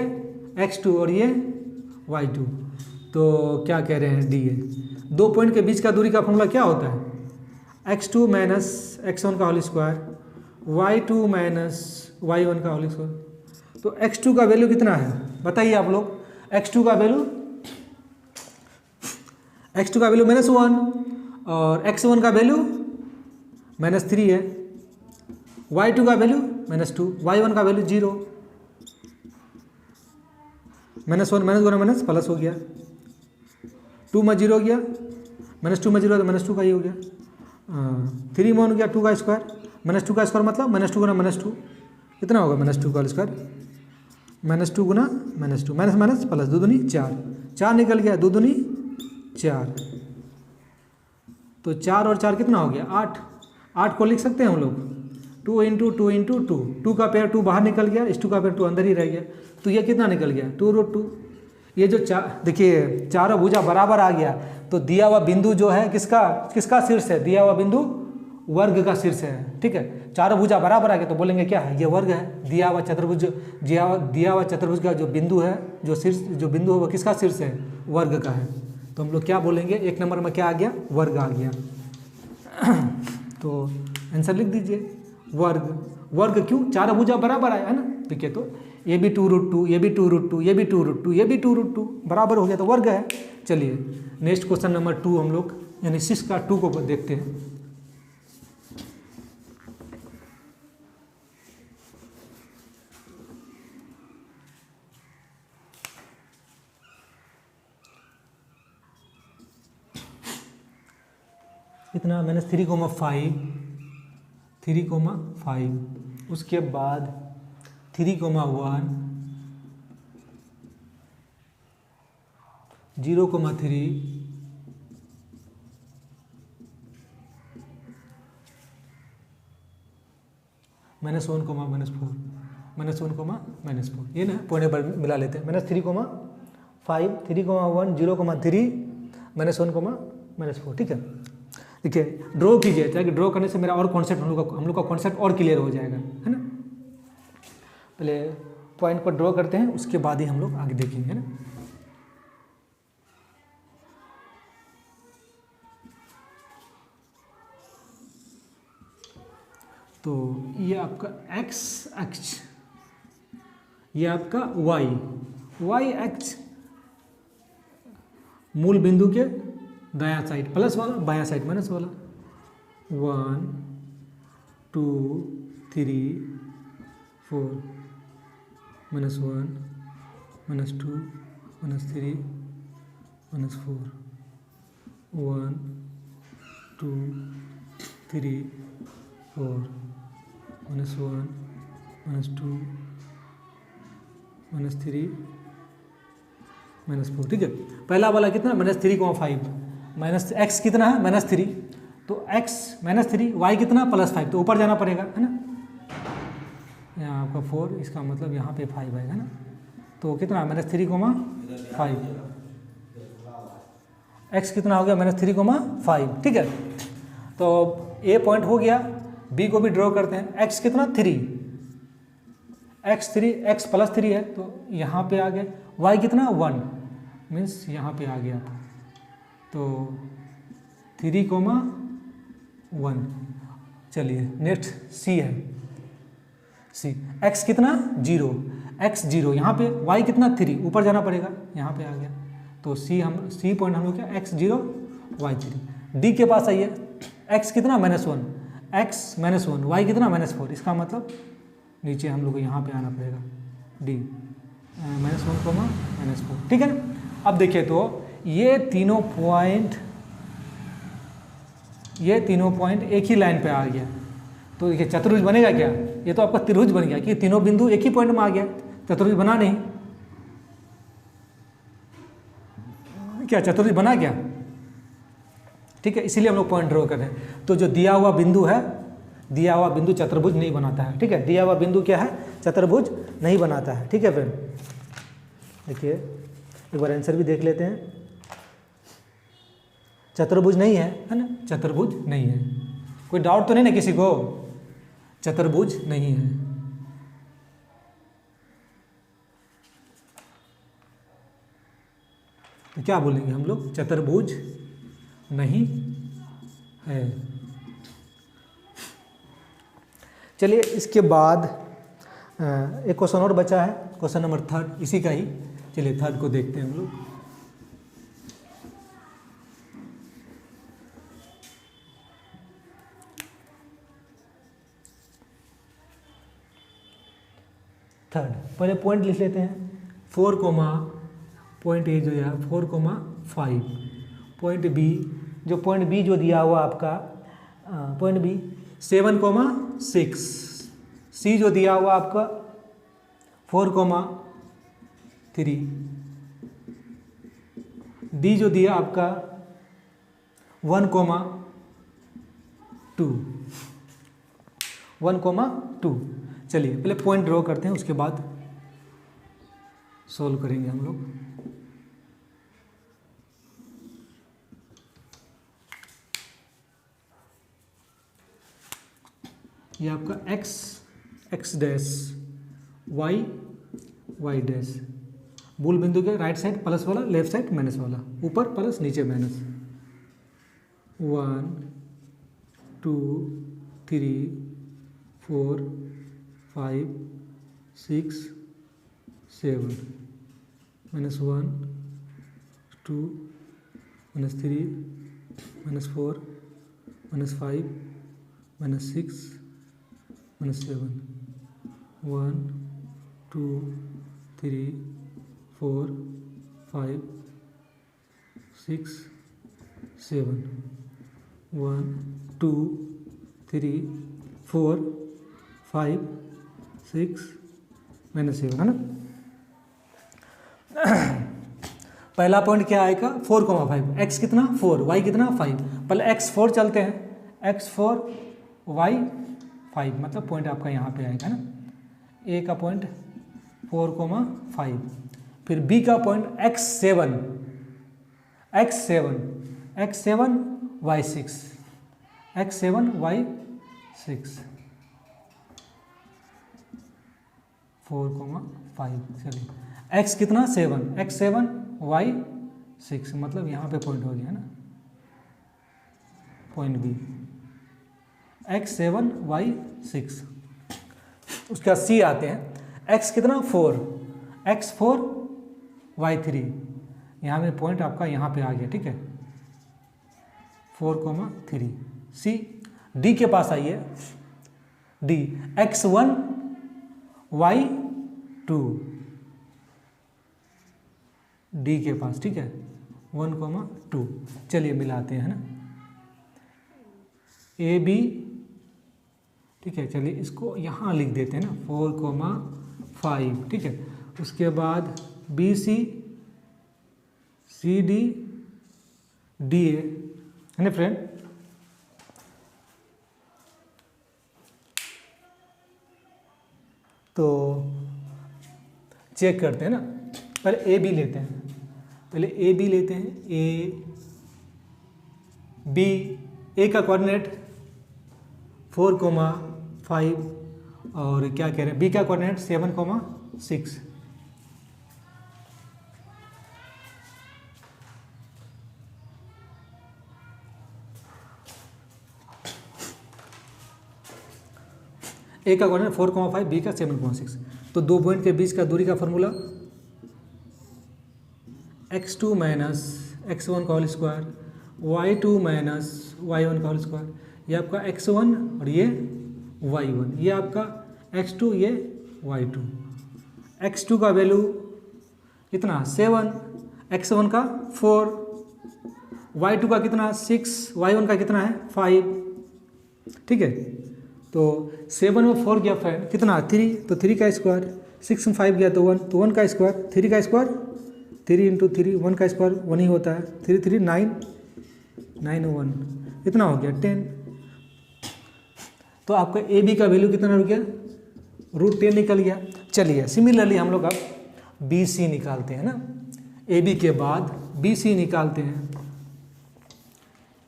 x2 और ये y2। तो क्या कह रहे हैं डी ए, दो पॉइंट के बीच का दूरी का फॉर्मूला क्या होता है, x2 माइनस x1 का whole square, y2 minus y1 का होल स्क्वायर। तो x2 का वैल्यू कितना है बताइए आप लोग, x2 का वैल्यू -1 और x1 का वैल्यू -3 है, y2 का वैल्यू -2, y1 का वैल्यू 0, -1 -1 माइनस प्लस हो गया, 2 में 0 हो गया, -2 में 0 तो -2 का ही हो गया, 3 में 1 हो गया 2 का स्क्वायर, -2 का स्क्वायर मतलब -2 गुना -2 कितना होगा, -2 का स्क्वायर, -2 गुना -2, माइनस माइनस प्लस, 2 दूनी 4, 4 निकल गया, 2 दूनी 4, तो 4 और 4 कितना हो गया 8, 8 को लिख सकते हैं हम लोग 2 × 2 × 2, 2 का पेयर 2 बाहर निकल गया, इस 2 का पेयर 2 अंदर ही रह गया, तो ये कितना निकल गया 2√2। ये जो देखिए चारों भुजा बराबर आ गया, तो दिया हुआ बिंदु जो है किसका शीर्ष है, दिया हुआ बिंदु वर्ग का शीर्ष है, ठीक है। चारों भुजा बराबर आ गया तो बोलेंगे क्या है, ये वर्ग है। दिया हुआ चतुर्भुज का जो बिंदु है, जो बिंदु है वो किसका शीर्ष है, वर्ग का है। तो हम लोग क्या बोलेंगे, 1 नंबर में क्या आ गया, वर्ग आ गया। तो आंसर लिख दीजिए वर्ग। वर्ग क्यों, चारों भुजा बराबर आया है ना, देखिए तो ये भी 2√2, ये भी 2√2, ये भी 2√2, ये भी 2√2 बराबर हो गया तो वर्ग है। चलिए नेक्स्ट क्वेश्चन नंबर 2 हम लोग यानी 6 का 2 को देखते हैं। कितना -3,5, 3,5, उसके बाद 3,1, 0,3, -1, -4, ये ना पॉइंट पर मिला लेते हैं। -3,5, 3,1, 0,3, -1, -4, ठीक है। देखिए ड्रॉ कीजिए, ताकि ड्रॉ करने से मेरा और कॉन्सेप्ट हम लोग का कॉन्सेप्ट और क्लियर हो जाएगा, है ना। पहले पॉइंट पर ड्रॉ करते हैं, उसके बाद ही हम लोग आगे देखेंगे, है ना। तो ये आपका x अक्ष, ये आपका y अक्ष मूल बिंदु के दायां साइड प्लस वाला, बायां साइड माइनस वाला, 1 2 3 4, -1 -2 -3 -4, 1 2 3 4, -1 -2 -3 -4, ठीक है। पहला वाला कितना -3,5, -x कितना है -3, तो x -3, y कितना +5, तो ऊपर जाना पड़ेगा, है ना। यहाँ आपका 4, इसका मतलब यहाँ पे 5 आएगा ना, तो कितना -3,5, x कितना हो गया -3,5, ठीक है। तो a पॉइंट हो गया, b को भी ड्रॉ करते हैं। x कितना 3, x +3 है तो यहाँ पे आ गए, y कितना 1 मीन्स यहाँ पे आ गया, तो 3,1। चलिए नेक्स्ट c है, c x कितना 0, x 0, यहाँ पे y कितना 3, ऊपर जाना पड़ेगा, यहाँ पे आ गया, तो c पॉइंट हम लोग क्या x 0 y 3। d के पास आइए, x कितना -1, x -1, y कितना -4, इसका मतलब नीचे हम लोग को यहाँ पे आना पड़ेगा, d -1, -4, ठीक है ना। अब देखिए तो ये तीनों पॉइंट एक ही लाइन पे आ गया, तो देखिए चतुर्भुज बनेगा क्या, ये तो आपका त्रिभुज बन गया कि तीनों बिंदु एक ही पॉइंट में आ गया, चतुर्भुज बना नहीं, क्या चतुर्भुज बना क्या, ठीक है, इसीलिए हम लोग पॉइंट ड्रॉ कर रहे हैं। तो जो दिया हुआ बिंदु है, दिया हुआ बिंदु चतुर्भुज नहीं बनाता है। ठीक है, दिया हुआ बिंदु क्या है, चतुर्भुज नहीं बनाता है। ठीक है फ्रेंड, देखिए एक बार आंसर भी देख लेते हैं। चतुर्भुज नहीं है ना, चतुर्भुज नहीं है। कोई डाउट तो नहीं ना किसी को, चतुर्भुज नहीं है। तो क्या बोलेंगे हम लोग, चतुर्भुज नहीं है। चलिए इसके बाद एक क्वेश्चन और बचा है, क्वेश्चन नंबर 3 इसी का ही। चलिए 3 को देखते हैं हम लोग। थर्ड, पहले पॉइंट लिख लेते हैं। 4 कोमा पॉइंट ए जो है 4,5, पॉइंट बी, जो पॉइंट बी जो दिया हुआ आपका पॉइंट बी 7,6, सी जो दिया हुआ आपका 4,3, डी जो दिया आपका 1,2, 1,2। चलिए पहले पॉइंट ड्रॉ करते हैं, उसके बाद सोल्व करेंगे हम लोग। ये आपका x डैश, y डैश, मूल बिंदु के राइट साइड प्लस वाला, लेफ्ट साइड माइनस वाला, ऊपर प्लस नीचे माइनस। 1 2 3 4 5 6 7, -1 2 -3 -4 -5 -6 -7, 1 2 3 4 5 6 7, 1 2 3 4 5 6 -7, है ना। पहला पॉइंट क्या आएगा, 4,5, x कितना 4, y कितना 5। पहले x4 चलते हैं, x4 y 5, मतलब पॉइंट आपका यहाँ पे आएगा ना। a का पॉइंट 4,5, फिर b का point x7 y6, x7 y6, 4,5। चलिए x कितना 7, x7 y6, मतलब यहाँ पे पॉइंट हो गया ना, पॉइंट बी x7 y6। उसके बाद c आते हैं, x कितना 4, x4 y3, यहाँ में पॉइंट आपका यहाँ पे आ गया। ठीक है, 4,3। c d के पास आइए, d x1 y2, डी के पास। ठीक है, 1,2। चलिए मिलाते हैं ना, ए बी। ठीक है, चलिए इसको यहाँ लिख देते हैं ना, 4,5। ठीक है, उसके बाद B C, C D, D A, है ना फ्रेंड। तो चेक करते हैं ना, पहले ए बी लेते हैं, पहले ए बी लेते हैं। ए बी, ए का कोऑर्डिनेट 4,5 और क्या कह रहे हैं, बी का कोऑर्डिनेट 7,6। ए का कोऑर्डिनेट 4,5, बी का 7,6। तो दो पॉइंट के बीच का दूरी का फॉर्मूला x2 माइनस x1 का whole square, y2 minus y1 का होल स्क्वायर। ये आपका x1 और ये y1, ये आपका x2, ये y2। x2 का वैल्यू कितना 7, x1 का 4, y2 का कितना 6, y1 का कितना है 5। ठीक है, तो 7 में 4 गया फ्रेंड कितना 3, तो 3 का स्क्वायर, 6 में 5 गया तो 1, तो 1 का स्क्वायर, 3 का स्क्वायर 3 × 3, 1 का स्क्वायर 1 ही होता है, 3 3 9, 9 1 कितना हो गया 10। तो आपका ए बी का वैल्यू कितना हो गया, √10 निकल गया। चलिए सिमिलरली हम लोग अब बी सी निकालते हैं ना, ए बी के बाद बी सी निकालते हैं,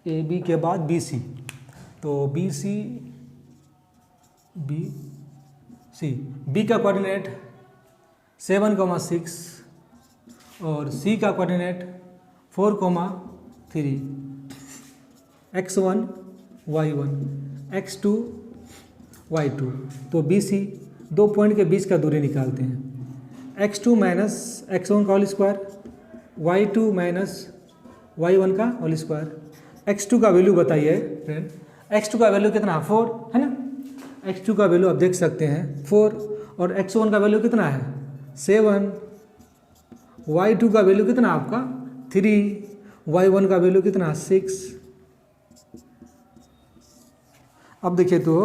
ए बी के बाद बी सी। तो बी सी बी का कोऑर्डिनेट 7,6 और सी का coordinate 4,3, x1 y1 x2 y2। तो बी सी दो पॉइंट के बीच का दूरी निकालते हैं, x2 माइनस x1 का whole square, y2 minus y1 का होल स्क्वायर। x2 का वैल्यू बताइए फ्रेंड, x2 का वैल्यू कितना 4 है ना, x2 का वैल्यू आप देख सकते हैं 4 और x1 का वैल्यू कितना है 7, y2 का वैल्यू कितना आपका 3, y1 का वैल्यू कितना 6। अब देखिए तो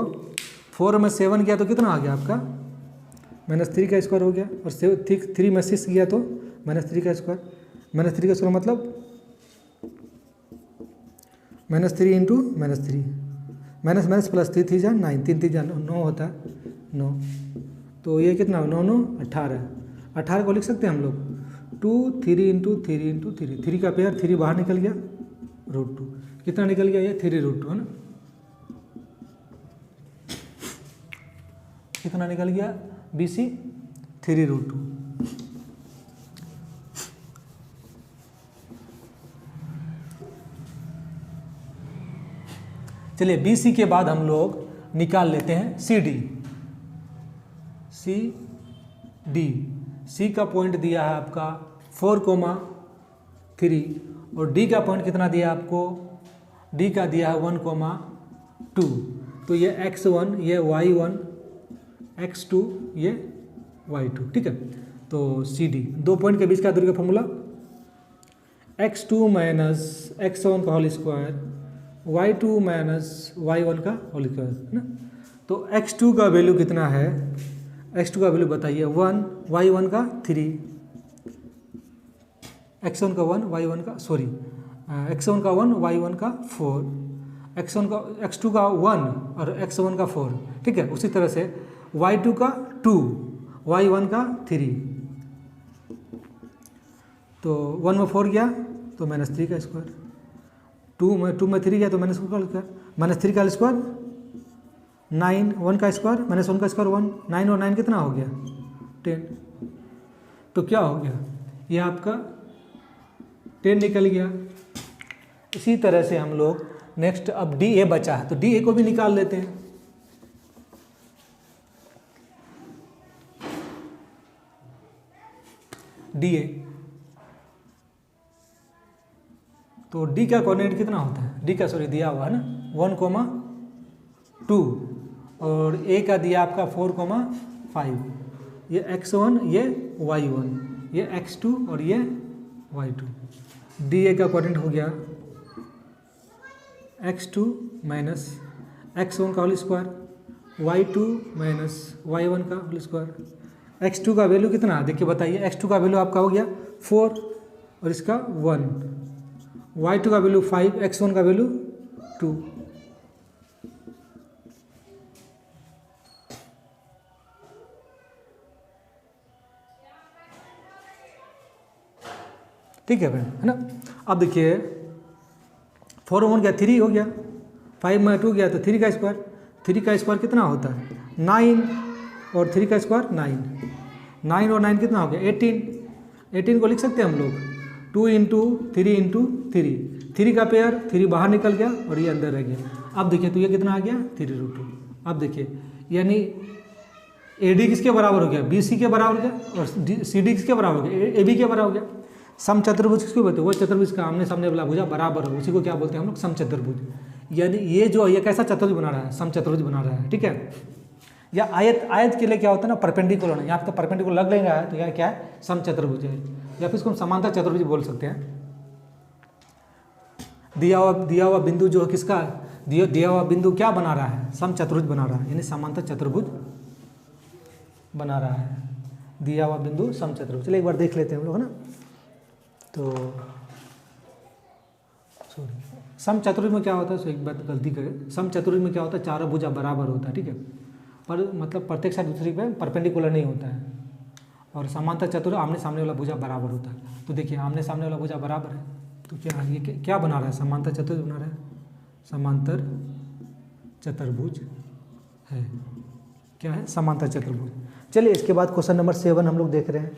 4 में 7 किया तो कितना आ गया आपका -3 का स्क्वायर हो गया, और 3 में 6 किया तो -3 का स्क्वायर, -3 का स्क्वायर मतलब -3 इंटू -3, माइनस माइनस प्लस 3 3 जा 9, 3 3 जा 9 होता है 9। तो ये कितना 9 9 18, 18 को लिख सकते हैं हम लोग 2 3 इंटू 3 इंटू 3, 3 का पेयर 3 बाहर निकल गया √2, कितना निकल गया ये 3√2 है ना, कितना निकल गया बी सी 3√2। चलिए बी सी के बाद हम लोग निकाल लेते हैं सी डी। सी का पॉइंट दिया है आपका 4,3 और डी का पॉइंट कितना दिया है आपको, डी का दिया है 1,2। तो ये x1 ये y1 x2 ये y2, ठीक है। तो सी डी दो पॉइंट के बीच का दूरी का फॉर्मूला x2 माइनस x1 का whole square y2 minus y1 का होल स्क्वायर है ना। तो x2 का वैल्यू कितना है, x2 का वैल्यू बताइए 1, y1 का 3, x1 का 1 y1 का x1 का 1 y1 का 4, x2 का 1 और x1 का 4, ठीक है। उसी तरह से y2 का 2 y1 का 3, तो 1 में 4 गया तो -3 का स्क्वायर, 2 में 3 गया तो -1 का स्क्वायर, -3 का स्क्वायर 9, 1 का स्क्वायर -1 का स्क्वायर 1, 9 और 9 कितना हो गया 10। तो क्या हो गया ये आपका 10 निकल गया। इसी तरह से हम लोग नेक्स्ट अब डी ए बचा है तो डी ए को भी निकाल लेते हैं। डी ए तो डी का कोऑर्डिनेट कितना होता है, डी का दिया हुआ है ना 1,2 और ए का दिया आपका 4,5, ये x1 ये y1 ये x2 और ये y2। डी ए का कोऑर्डिनेट हो गया x2 माइनस x1 का whole square y2 minus y1 का होल स्क्वायर। x2 का वैल्यू कितना देखिए बताइए, x2 का वैल्यू आपका हो गया 4 और इसका 1, y2 का वैल्यू 5, x1 का वैल्यू 2। ठीक है फ्रेंड है ना। अब देखिए 4 में 1 गया 3 हो गया, 5 में 2 गया तो 3 का स्क्वायर, 3 का स्क्वायर कितना होता है 9 और 3 का स्क्वायर 9, 9 और 9 कितना हो गया 18, 18 को लिख सकते हैं हम लोग 2 इंटू 3 इंटू 3, 3 का पेयर 3 बाहर निकल गया और ये अंदर रह गया। अब देखिए तो ये कितना आ गया 3√2। अब देखिए यानी ए डी किसके बराबर हो गया, बी सी के बराबर हो गया और सी डी किसके बराबर हो गया, ए बी के बराबर हो गया। समचतुर्भुज किसको बोलते हैं, वो चतुर्भुज का आमने सामने वाला भुजा बराबर हो उसी को क्या बोलते हैं हम लोग समचतुर्भुज। यानी ये जो ये कैसा चतुर्भुज बना रहा है, समचतुर्भुज बना रहा है, ठीक है। या आयत, आयत के लिए क्या होता है ना परपेंडिकुलर होना, यहाँ पे तो परपेंडिकुलर लग लेगा तो यह क्या है समचतुर्भुज है, या फिर इसको हम समांतर चतुर्भुज बोल सकते हैं। दिया हुआ बिंदु जो किसका दिया हुआ बिंदु क्या बना रहा है, समचतुर्भुज बना रहा है, यानी समांतर चतुर्भुज बना रहा है। दिया हुआ बिंदु समचतुर्भुज। चलिए एक बार देख लेते हैं हम लोग है ना। तो सम चतुर्भुज में क्या होता है, सो एक बात गलती करें, सम चतुर्भुज में क्या होता है, चारों भुजा बराबर होता है, ठीक है, पर मतलब प्रत्येक साइड दूसरी पे परपेंडिकुलर नहीं होता है, और समांतर चतुर्भुज आमने सामने वाला भुजा बराबर होता है। तो देखिए आमने सामने वाला भुजा बराबर है, तो क्या ये क्या बना रहा है, समांतर चतुर्भुज बना रहा है, समांतर चतुर्भुज है, क्या है, समांतर चतुर्भुज। चलिए इसके बाद क्वेश्चन नंबर 7 हम लोग देख रहे हैं।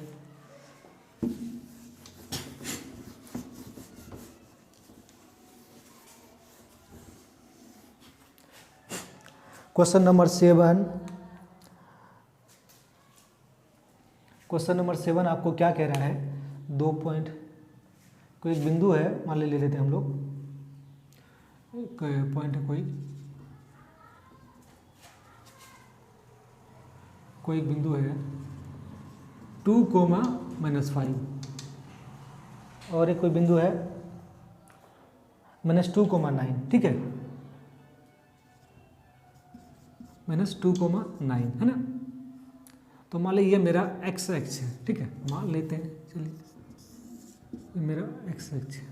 क्वेश्चन नंबर 7 आपको क्या कह रहा है, 2 पॉइंट, कोई एक बिंदु है, मान ले लेते हैं हम लोग, एक पॉइंट है, कोई एक बिंदु है 2, -5 और एक कोई बिंदु है -2, 9, ठीक है, -2, 9 है ना। तो मान लीजिए ये मेरा x अक्ष है, ठीक है, मान लेते हैं, चलिए ये मेरा x अक्ष है,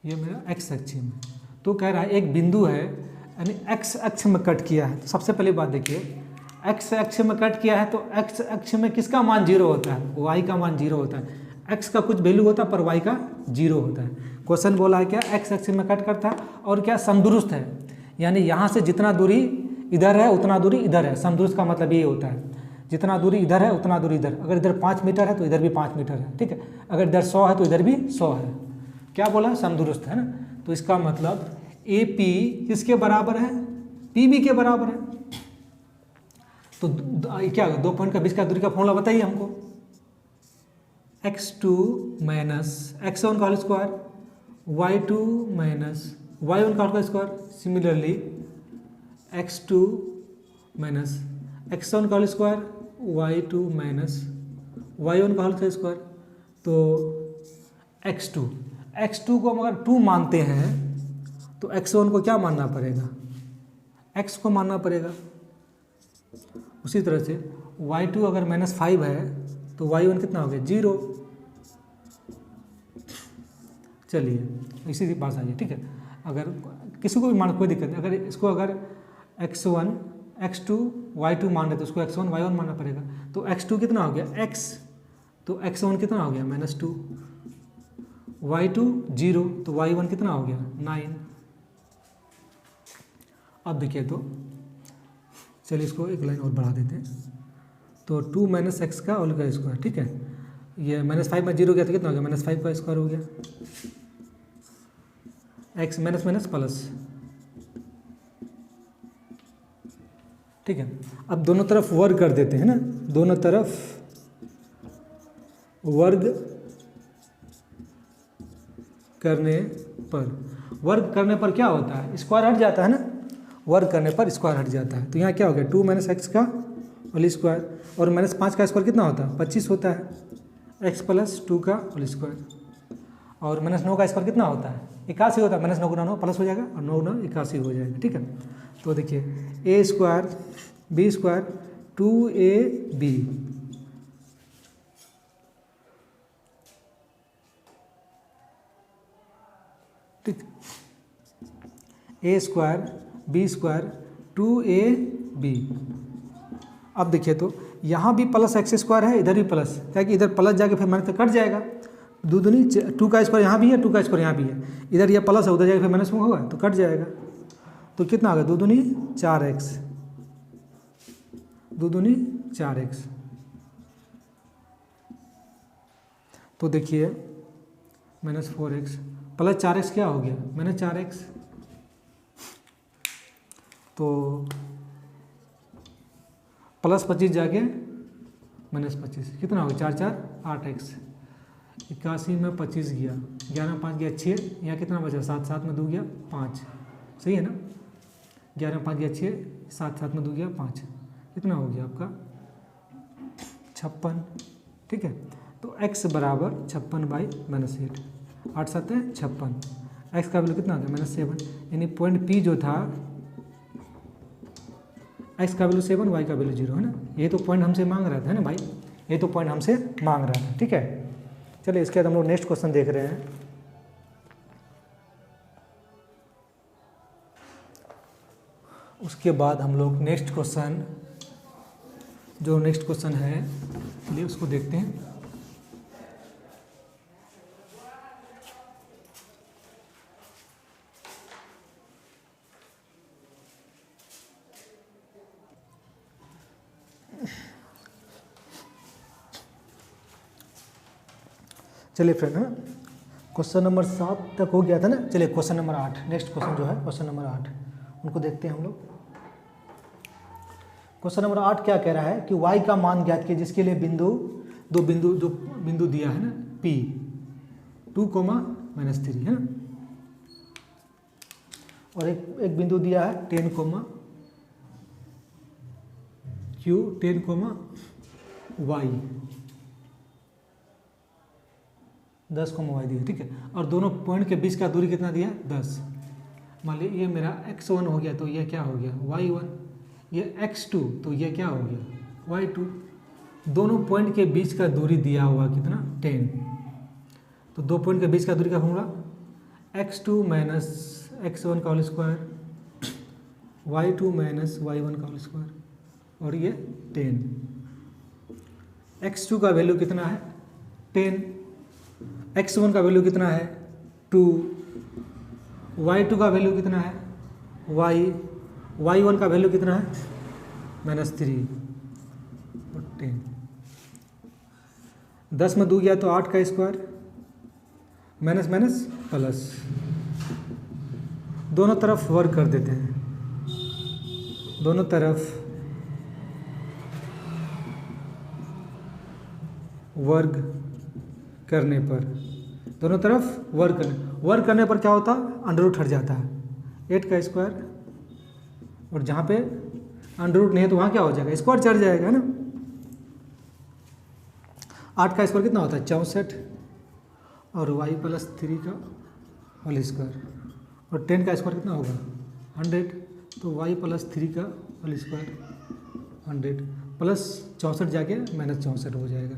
ये मेरा x अक्ष है। तो कह रहा है एक बिंदु है, यानी x अक्ष में कट किया है। तो सबसे पहली बात देखिए, x अक्ष में कट किया है, तो x अक्ष में किसका मान 0 होता है, y का मान 0 होता है। x का कुछ वैल्यू होता है पर y का 0 होता है। क्वेश्चन बोला है क्या, x अक्ष में कट करता है और क्या समदुरुस्त है, यानी यहाँ से जितना दूरी इधर है उतना दूरी इधर है। समदुरुस्त का मतलब ये होता है, जितना दूरी इधर है उतना दूरी इधर। अगर इधर 5 मीटर है तो इधर भी 5 मीटर है, ठीक है। अगर इधर 100 है तो इधर भी 100 है। क्या बोला, समदुरुस्त है ना। तो इसका मतलब ए पी किसके बराबर है, पी बी के बराबर है। तो क्या 2 पॉइंट का बीच का दूरी का फॉर्मूला बताइए हमको। x2 माइनस x1 का whole square, y2 minus y1 का whole square. Similarly x2 minus x1 का whole square, y2 minus y1 का होल स्क्वायर। तो x2 को हम अगर 2 मानते हैं तो x1 को क्या मानना पड़ेगा, x को मानना पड़ेगा। उसी तरह से y2 अगर -5 है तो y1 कितना हो गया, 0। चलिए इसी पास आइए, ठीक है। अगर किसी को भी मान, कोई दिक्कत नहीं। अगर इसको अगर x1 x2 y2 मान रहे तो उसको x1 y1 मानना पड़ेगा। तो x2 कितना हो गया, x, तो x1 कितना हो गया, -2, y2 0, तो y1 कितना हो गया, 9। अब देखिए तो चलिए इसको एक लाइन और बढ़ा देते हैं। तो 2 माइनस एक्स का होल का स्क्वायर, ठीक है। ये -5 में 0 गया तो कितना हो गया, -5 का स्क्वायर हो गया। एक्स माइनस माइनस प्लस, ठीक है। अब दोनों तरफ वर्ग कर देते हैं ना, दोनों तरफ वर्ग करने पर क्या होता है, स्क्वायर हट जाता है ना। वर्ग करने पर स्क्वायर हट जाता है। तो यहाँ क्या हो गया, 2 माइनस एक्स का होल स्क्वायर, और -5 का स्क्वायर कितना होता है, 25 होता है। x प्लस 2 का होल स्क्वायर, और -9 का स्क्वायर कितना होता है, 81 होता है। -9 गुना 9 प्लस हो जाएगा, और 9 गुना 81 हो जाएगा, ठीक है। तो देखिए a square b square 2ab, ठीक, a square b square 2ab। अब देखिए तो यहाँ भी प्लस एक्स स्क्वायर है, इधर भी प्लस, क्या कि इधर प्लस जाके फिर माइनस कट जाएगा। 2 दूनी 2 का स्क्वायर यहाँ भी है, 2 का स्क्वायर यहाँ भी है। इधर ये प्लस है, उधर जाके फिर माइनस में होगा तो कट जाएगा। तो कितना आ गया, 2 दूनी 4x, 2 दूनी 4x। तो देखिए -4x प्लस 4x क्या हो गया, -4x। तो प्लस 25 जाके -25 कितना हो गया, 4 4 8x। 81 में 25 गया, 11 5 गया 6, यहाँ कितना बचा, 7 7 में 2 गया 5, सही है ना। 11 5 गया 6, 7 7 में 2 गया 5, कितना हो गया आपका 56, ठीक है। तो x बराबर 56/-8, 8 7 है 56। x का वैल्यू कितना आ गया, -7, यानी पॉइंट P जो था, x का वैल्यू 7, y का वैल्यू 0 है ना। ये तो पॉइंट हमसे मांग रहा था, है ना भाई, ये तो पॉइंट हमसे मांग रहा था, ठीक है। चलिए इसके बाद हम लोग नेक्स्ट क्वेश्चन देख रहे हैं। उसके बाद हम लोग नेक्स्ट क्वेश्चन है चलिए उसको देखते हैं। चलिए फ्रेंड, है ना, क्वेश्चन नंबर 7 तक हो गया था ना। चलिए क्वेश्चन नंबर 8, नेक्स्ट क्वेश्चन जो है क्वेश्चन नंबर 8, उनको देखते हैं हम लोग। क्वेश्चन नंबर 8 क्या कह रहा है कि y का मान ज्ञात कीजिए जिसके लिए जो बिंदु दिया है ना P 2, -3 है ना, और एक बिंदु दिया है 10, Q 10, y 10, y दिया, ठीक है। और दोनों पॉइंट के बीच का दूरी कितना दिया है 10। मान लीजिए ये मेरा x1 हो गया तो ये क्या हो गया y1, ये x2 तो ये क्या हो गया y2। दोनों पॉइंट के बीच का दूरी दिया हुआ कितना 10, तो दो पॉइंट के बीच का दूरी का फॉर्मूला x2 - x1 का होल स्क्वायर, y2 - y1 का होल स्क्वायर, और ये 10। x2 का वैल्यू कितना है 10, x1 का वैल्यू कितना है 2, y2 का वैल्यू कितना है y1 का वैल्यू कितना है -3 और 10। 10 में 2 गया तो 8 का स्क्वायर, माइनस माइनस प्लस, दोनों तरफ वर्ग कर देते हैं। दोनों तरफ वर्ग करने पर वर्ग करने पर क्या होता है अंडर रूट हट जाता है, 8 का स्क्वायर, और जहाँ पे अंडर रूट नहीं है तो वहाँ क्या हो जाएगा स्क्वायर चढ़ जाएगा, है ना। 8 का स्क्वायर कितना होता है 64, और y + 3 का होल स्क्वायर, और 10 का स्क्वायर कितना होगा 100, तो y + 3 का होल स्क्वायर 100 प्लस 64 जाके -64 हो जाएगा,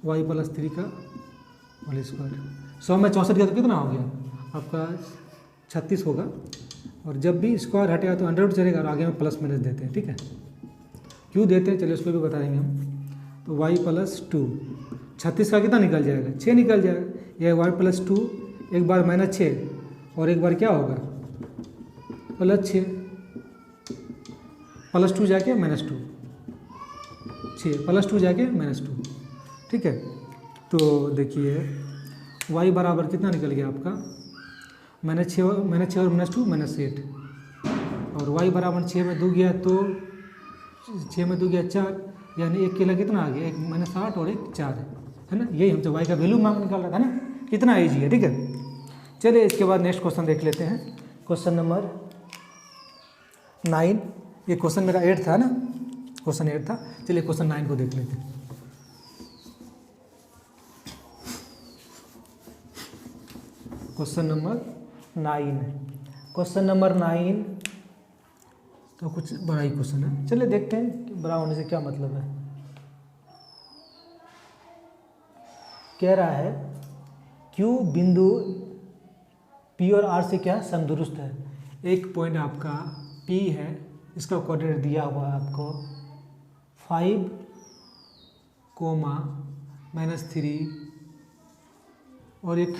y + 3 का होल स्क्वायर। 100 में 64 गया तो कितना हो गया आपका 36 होगा, और जब भी स्क्वायर हटेगा तो अंडर रूट चलेगा और आगे में प्लस माइनस देते हैं, ठीक है। क्यों देते हैं चलिए उसको भी बता देंगे हम। तो y + 2, 36 का कितना निकल जाएगा 6 निकल जाएगा, यह y + 2 एक बार -6 और एक बार क्या होगा +6, +2 जाके -2, 6 +2 जाके -2, ठीक है। तो देखिए y बराबर कितना निकल गया आपका -6 और -2 -8, और y बराबर 6 में 2 गया तो 6 में 2 गया 4, यानी एक केला कितना आ गया, एक -8 और एक 4 है ना। यही हमसे y का वैल्यू मांग निकाल रहा था ना, कितना ईजी है, ठीक है। चलिए इसके बाद नेक्स्ट क्वेश्चन देख लेते हैं, क्वेश्चन नंबर 9। ये क्वेश्चन मेरा 8 था ना, क्वेश्चन 8 था। चलिए क्वेश्चन 9 को देख लेते हैं। क्वेश्चन नंबर 9 तो कुछ बड़ा ही क्वेश्चन है, चलिए देखते हैं कि बड़ा होने से क्या मतलब है। कह रहा है Q बिंदु P और R से क्या समदुरुस्त है। एक पॉइंट आपका P है, इसका कोऑर्डिनेट दिया हुआ है आपको 5, -3, और एक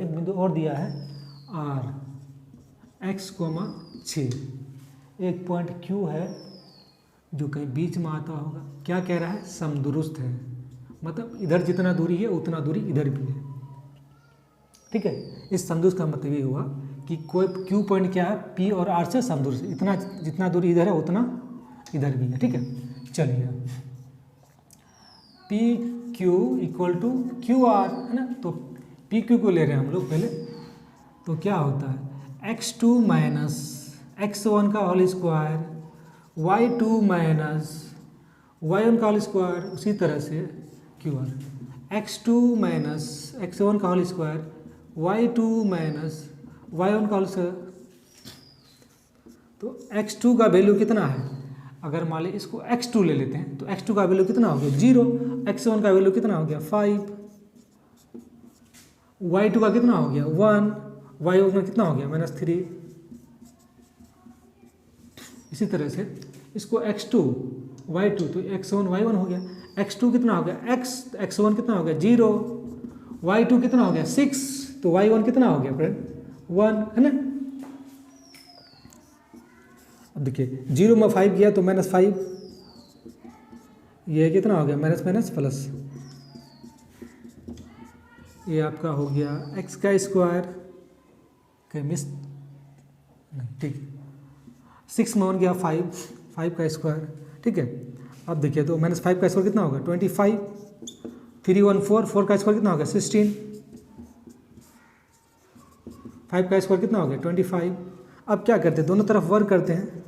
बिंदु और दिया है R, x, 6। एक पॉइंट Q है जो कहीं बीच में आता होगा। क्या कह रहा है समदुरुस्त है, मतलब इधर जितना दूरी है उतना दूरी इधर भी है, ठीक है। इस समदुरुस्त का मतलब ये हुआ कि कोई Q पॉइंट क्या है P और R से समदुरुस्त, इतना जितना दूरी इधर है उतना इधर भी है, ठीक है। चलिए PQ = QR है ना, तो PQ को ले रहे हैं हम लोग पहले, तो क्या होता है x2 - x1 का होल स्क्वायर, y2 - y1 का होल स्क्वायर, उसी तरह से QR x2 - x1 का होल स्क्वायर, y2 - y1 का होल स्क्वायर। तो x2 का वैल्यू कितना है, अगर मान लीजिए इसको x2 ले लेते हैं तो x2 का वैल्यू कितना हो गया 0, x1 का वैल्यू कितना हो गया 5, y2 का कितना हो गया 1, y1 का कितना हो गया -3, इसी तरह से इसको x2 y2 तो x1 y1 हो गया, x2 कितना हो गया x1 कितना हो गया 0, y2 कितना हो गया 6, तो y1 कितना हो गया फ्रेंड 1 है ना। अब देखिए 0 में 5 गया तो -5, ये कितना हो गया माइनस माइनस प्लस, ये आपका हो गया x का स्क्वायर, कहीं मिस नहीं, ठीक 6 में 1 गया 5 का स्क्वायर, ठीक है। अब देखिए तो -5 का स्क्वायर कितना होगा 25, 3 1 4 का स्क्वायर कितना होगा 16, 5 का स्क्वायर कितना हो गया 25। अब क्या करते हैं, दोनों तरफ वर्ग करते हैं,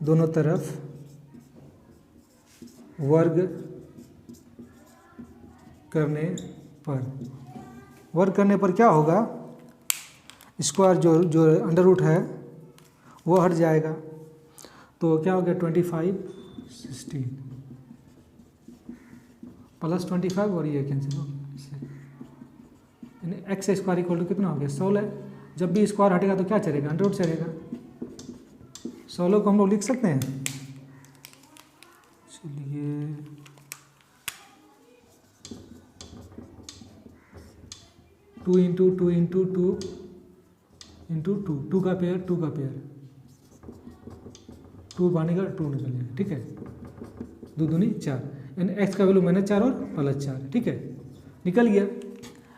दोनों तरफ वर्ग करने पर क्या होगा, स्क्वायर जो अंडर रूट है वो हट जाएगा, तो क्या हो गया 25 16 प्लस 25 और ये कैंसिल हो गया, एक्स स्क्वायर इक्वल टू कितना हो गया 16। जब भी स्क्वायर हटेगा तो क्या चलेगा अंडर रूट चलेगा, 16 को हम लोग लिख सकते हैं, चलिए 2 इंटू 2 इंटू 2 इंटू 2 का पेयर 2 का पेयर 2 बनेगा 2 निकल जाएगा, ठीक है, 2 दूनी 4, यानी एक्स का वैल्यू -4 और +4, ठीक है, निकल गया।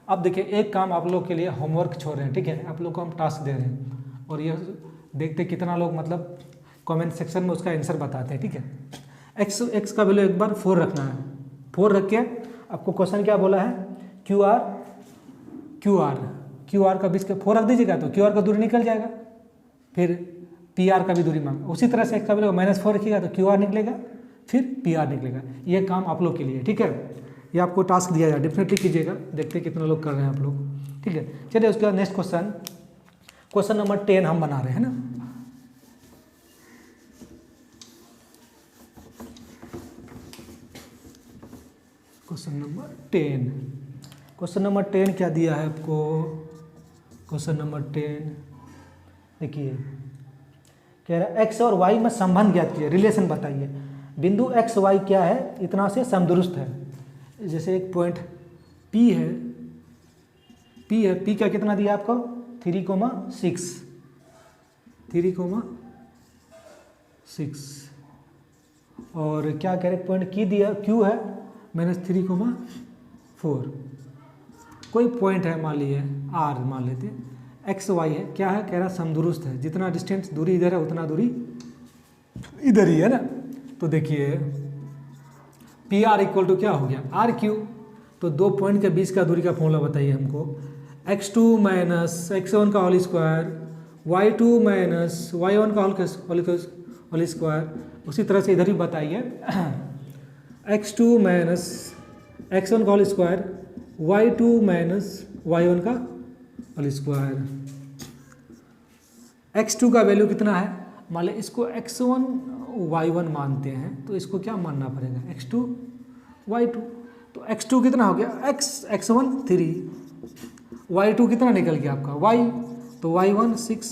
अब देखिए एक काम आप लोग के लिए होमवर्क छोड़ रहे हैं, ठीक है, आप लोग को हम टास्क दे रहे हैं और ये देखते कितना लोग मतलब कमेंट सेक्शन में उसका आंसर बताते हैं, ठीक है। एक्स का वैल्यू एक बार 4 रखना है, 4 रख के आपको क्वेश्चन क्या बोला है क्यू आर का बीच के 4 रख दीजिएगा तो क्यू आर का दूरी निकल जाएगा, फिर पी आर का भी दूरी मांग, उसी तरह से एक्स का वैल्यू -4 रखिएगा तो क्यू आर निकलेगा, फिर पी आर निकलेगा। ये काम आप लोग के लिए, ठीक है, ये आपको टास्क दिया जाए, डेफिनेटली कीजिएगा, देखते हैं कितना लोग कर रहे हैं आप लोग, ठीक है। चलिए उसके बाद नेक्स्ट क्वेश्चन नंबर 10 हम बना रहे हैं ना। क्वेश्चन नंबर 10 क्या दिया है आपको, क्वेश्चन नंबर 10 देखिए, कह रहा है एक्स और वाई में संबंध ज्ञात कीजिए, रिलेशन बताइए, बिंदु एक्स वाई क्या है इतना से समदुरुस्त है, जैसे एक पॉइंट P है, P का कितना दिया आपको 3,6 और क्या कह रहे पॉइंट की दिया Q है -3,4, कोई पॉइंट है मान लिए R मान लेते हैं, एक्स वाई है, क्या है कह रहा समदुरुस्त है, जितना डिस्टेंस दूरी इधर है उतना दूरी इधर ही है ना। तो देखिए पी आर इक्वल टू क्या हो गया RQ, तो 2 पॉइंट के बीच का दूरी का फॉर्मूला बताइए हमको, x2 - x1 का होल स्क्वायर, y2 - y1 का होल स्क्वायर, उसी तरह से इधर भी बताइए x2 - x1 का होल स्क्वायर, y2 - y1 का होल स्क्वायर। x2 का वैल्यू कितना है, मान लें इसको x1 y1 मानते हैं तो इसको क्या मानना पड़ेगा x2 y2, तो x2 कितना हो गया x1 3, y2 कितना निकल गया आपका y, तो y1 6,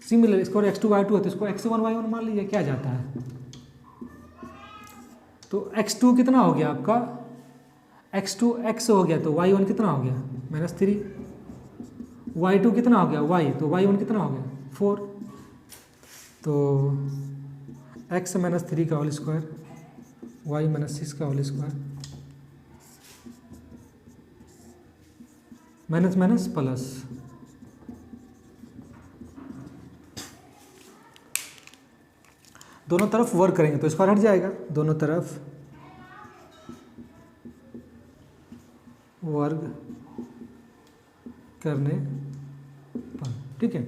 सिमिलर इसको x2 y2 है तो इसको x1 y1 मान लीजिए, क्या जाता है, तो x2 कितना हो गया आपका x2 x हो गया तो y1 कितना हो गया -3, y2 कितना हो गया y, तो y1 कितना हो गया 4, तो x -3 का होल स्क्वायर, y -6 का whole square, minus minus plus, दोनों तरफ वर्क करेंगे तो स्क्वायर हट जाएगा, दोनों तरफ वर्ग करने पर, ठीक है,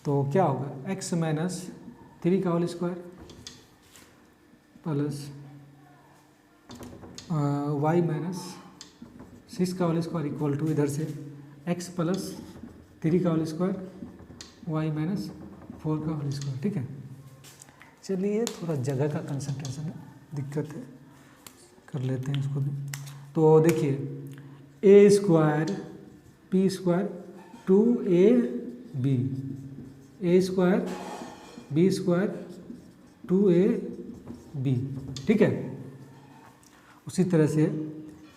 तो क्या होगा x -3 का होल स्क्वायर प्लस y -6 का होल स्क्वायर इक्वल टू इधर से x +3 का होल स्क्वायर y -4 का होल स्क्वायर, ठीक है। चलिए थोड़ा जगह का कंसंट्रेशन है, दिक्कत है, कर लेते हैं इसको भी। तो देखिए a square p square 2ab, a square b square 2ab, ठीक है। उसी तरह से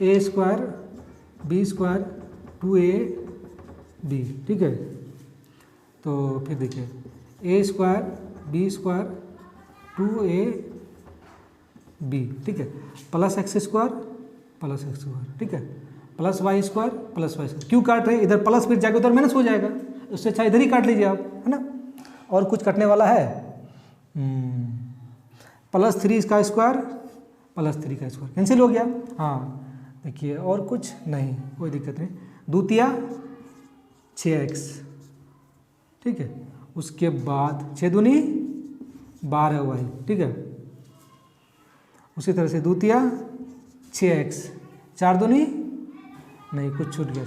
a square b square 2ab, ठीक है। तो फिर देखिए a square b square 2ab, ठीक है, प्लस एक्स स्क्वायर, ठीक है, प्लस वाई स्क्वायर, क्यों काट रहे हैं? इधर प्लस फिर जाके उधर माइनस हो जाएगा, उससे अच्छा इधर ही काट लीजिए आप, है ना। और कुछ कटने वाला है? +3 का स्क्वायर +3 का स्क्वायर कैंसिल हो गया। हाँ देखिए, और कुछ नहीं, कोई दिक्कत नहीं। दूतिया 6x, ठीक है। उसके बाद 6 दूनी 12y, ठीक है। उसी तरह से दूतिया 6x, 4 दूनी नहीं, कुछ छूट गया।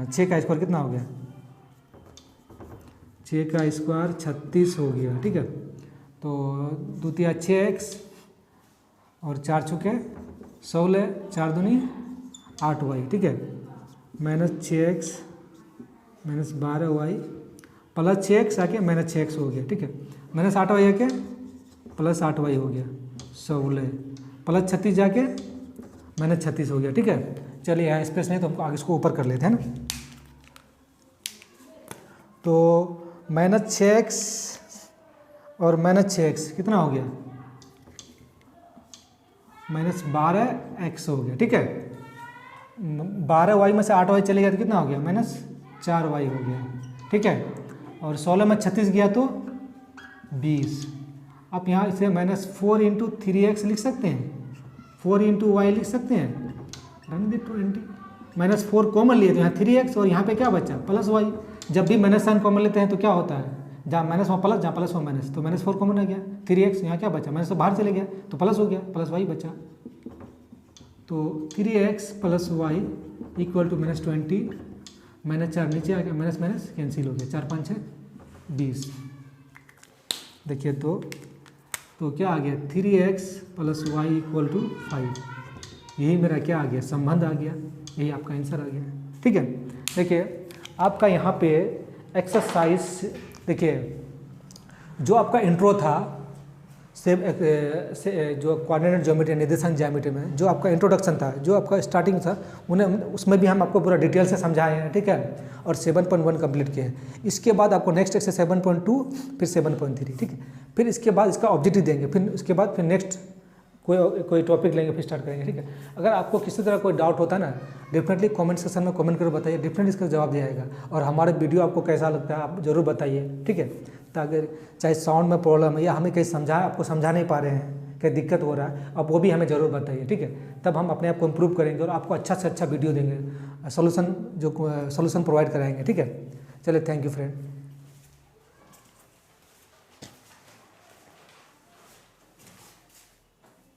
6 का स्क्वायर कितना हो गया? 6 का स्क्वायर 36 हो गया, ठीक है। तो दूतिया 6x और 4 छुके 16, 4 दूनी 8y, ठीक है। -6x -12y +6x आके -6x हो गया, ठीक है। -8y आके +8y हो गया 16, +36 जाके -36 हो गया, ठीक है। चलिए यहाँ स्पेस नहीं तो हमको आगे इसको ऊपर कर लेते हैं ना। तो -6x और -6x कितना हो गया? -12x हो गया, ठीक है। 12y में से 8y चले गया तो कितना हो गया? -4y हो गया, ठीक है। और 16 में 36 गया तो 20। आप यहाँ इसे -4 × 3x लिख सकते हैं, 4 × y लिख सकते हैं, रन दी 20। -4 कॉमन लिए तो यहाँ 3x और यहाँ पे क्या बचा? +y। जब भी माइनस साइन कॉमन लेते हैं तो क्या होता है? जहाँ माइनस वहाँ प्लस, जहाँ प्लस वहाँ माइनस, तो -4 कॉमन आ गया। 3x यहाँ क्या बचा? माइनस तो बाहर चले गया तो प्लस हो गया, +y बचा। तो 3x + y = -20, -4 नीचे आ गया, माइनस कैंसिल हो गया, 4 5 6 20। देखिए तो क्या आ गया? 3x + y = 5। यही मेरा क्या आ गया? संबंध आ गया, यही आपका आंसर आ गया, ठीक है। देखिए आपका यहाँ पे एक्सरसाइज, देखिए जो आपका इंट्रो था जो कोऑर्डिनेट ज्योमेट्री निर्देशांक ज्यामिति में जो आपका इंट्रोडक्शन था, जो आपका स्टार्टिंग था, उसमें भी हम आपको पूरा डिटेल से समझाए हैं, ठीक है। और 7.1 कंप्लीट किए हैं। इसके बाद आपको नेक्स्ट एक्सरसाइज 7.2, फिर 7.3, ठीक है। फिर इसके बाद इसका ऑब्जेक्टिव देंगे, फिर उसके बाद फिर नेक्स्ट कोई टॉपिक लेंगे, फिर स्टार्ट करेंगे, ठीक है। अगर आपको किसी तरह कोई डाउट होता है ना, डेफिनेटली कमेंट सेक्शन में कमेंट करके बताइए, डेफिनेटली इसका जवाब दिया जाएगा। और हमारे वीडियो आपको कैसा लगता है आप जरूर बताइए, ठीक है। ताकि चाहे साउंड में प्रॉब्लम है या हमें कहीं आपको समझा नहीं पा रहे हैं, क्या दिक्कत हो रहा है, अब वो भी हमें ज़रूर बताइए, ठीक है। तब हम अपने आप को इम्प्रूव करेंगे और आपको अच्छा से अच्छा वीडियो देंगे, सोल्यूशन प्रोवाइड कराएंगे, ठीक है। चलिए, थैंक यू फ्रेंड।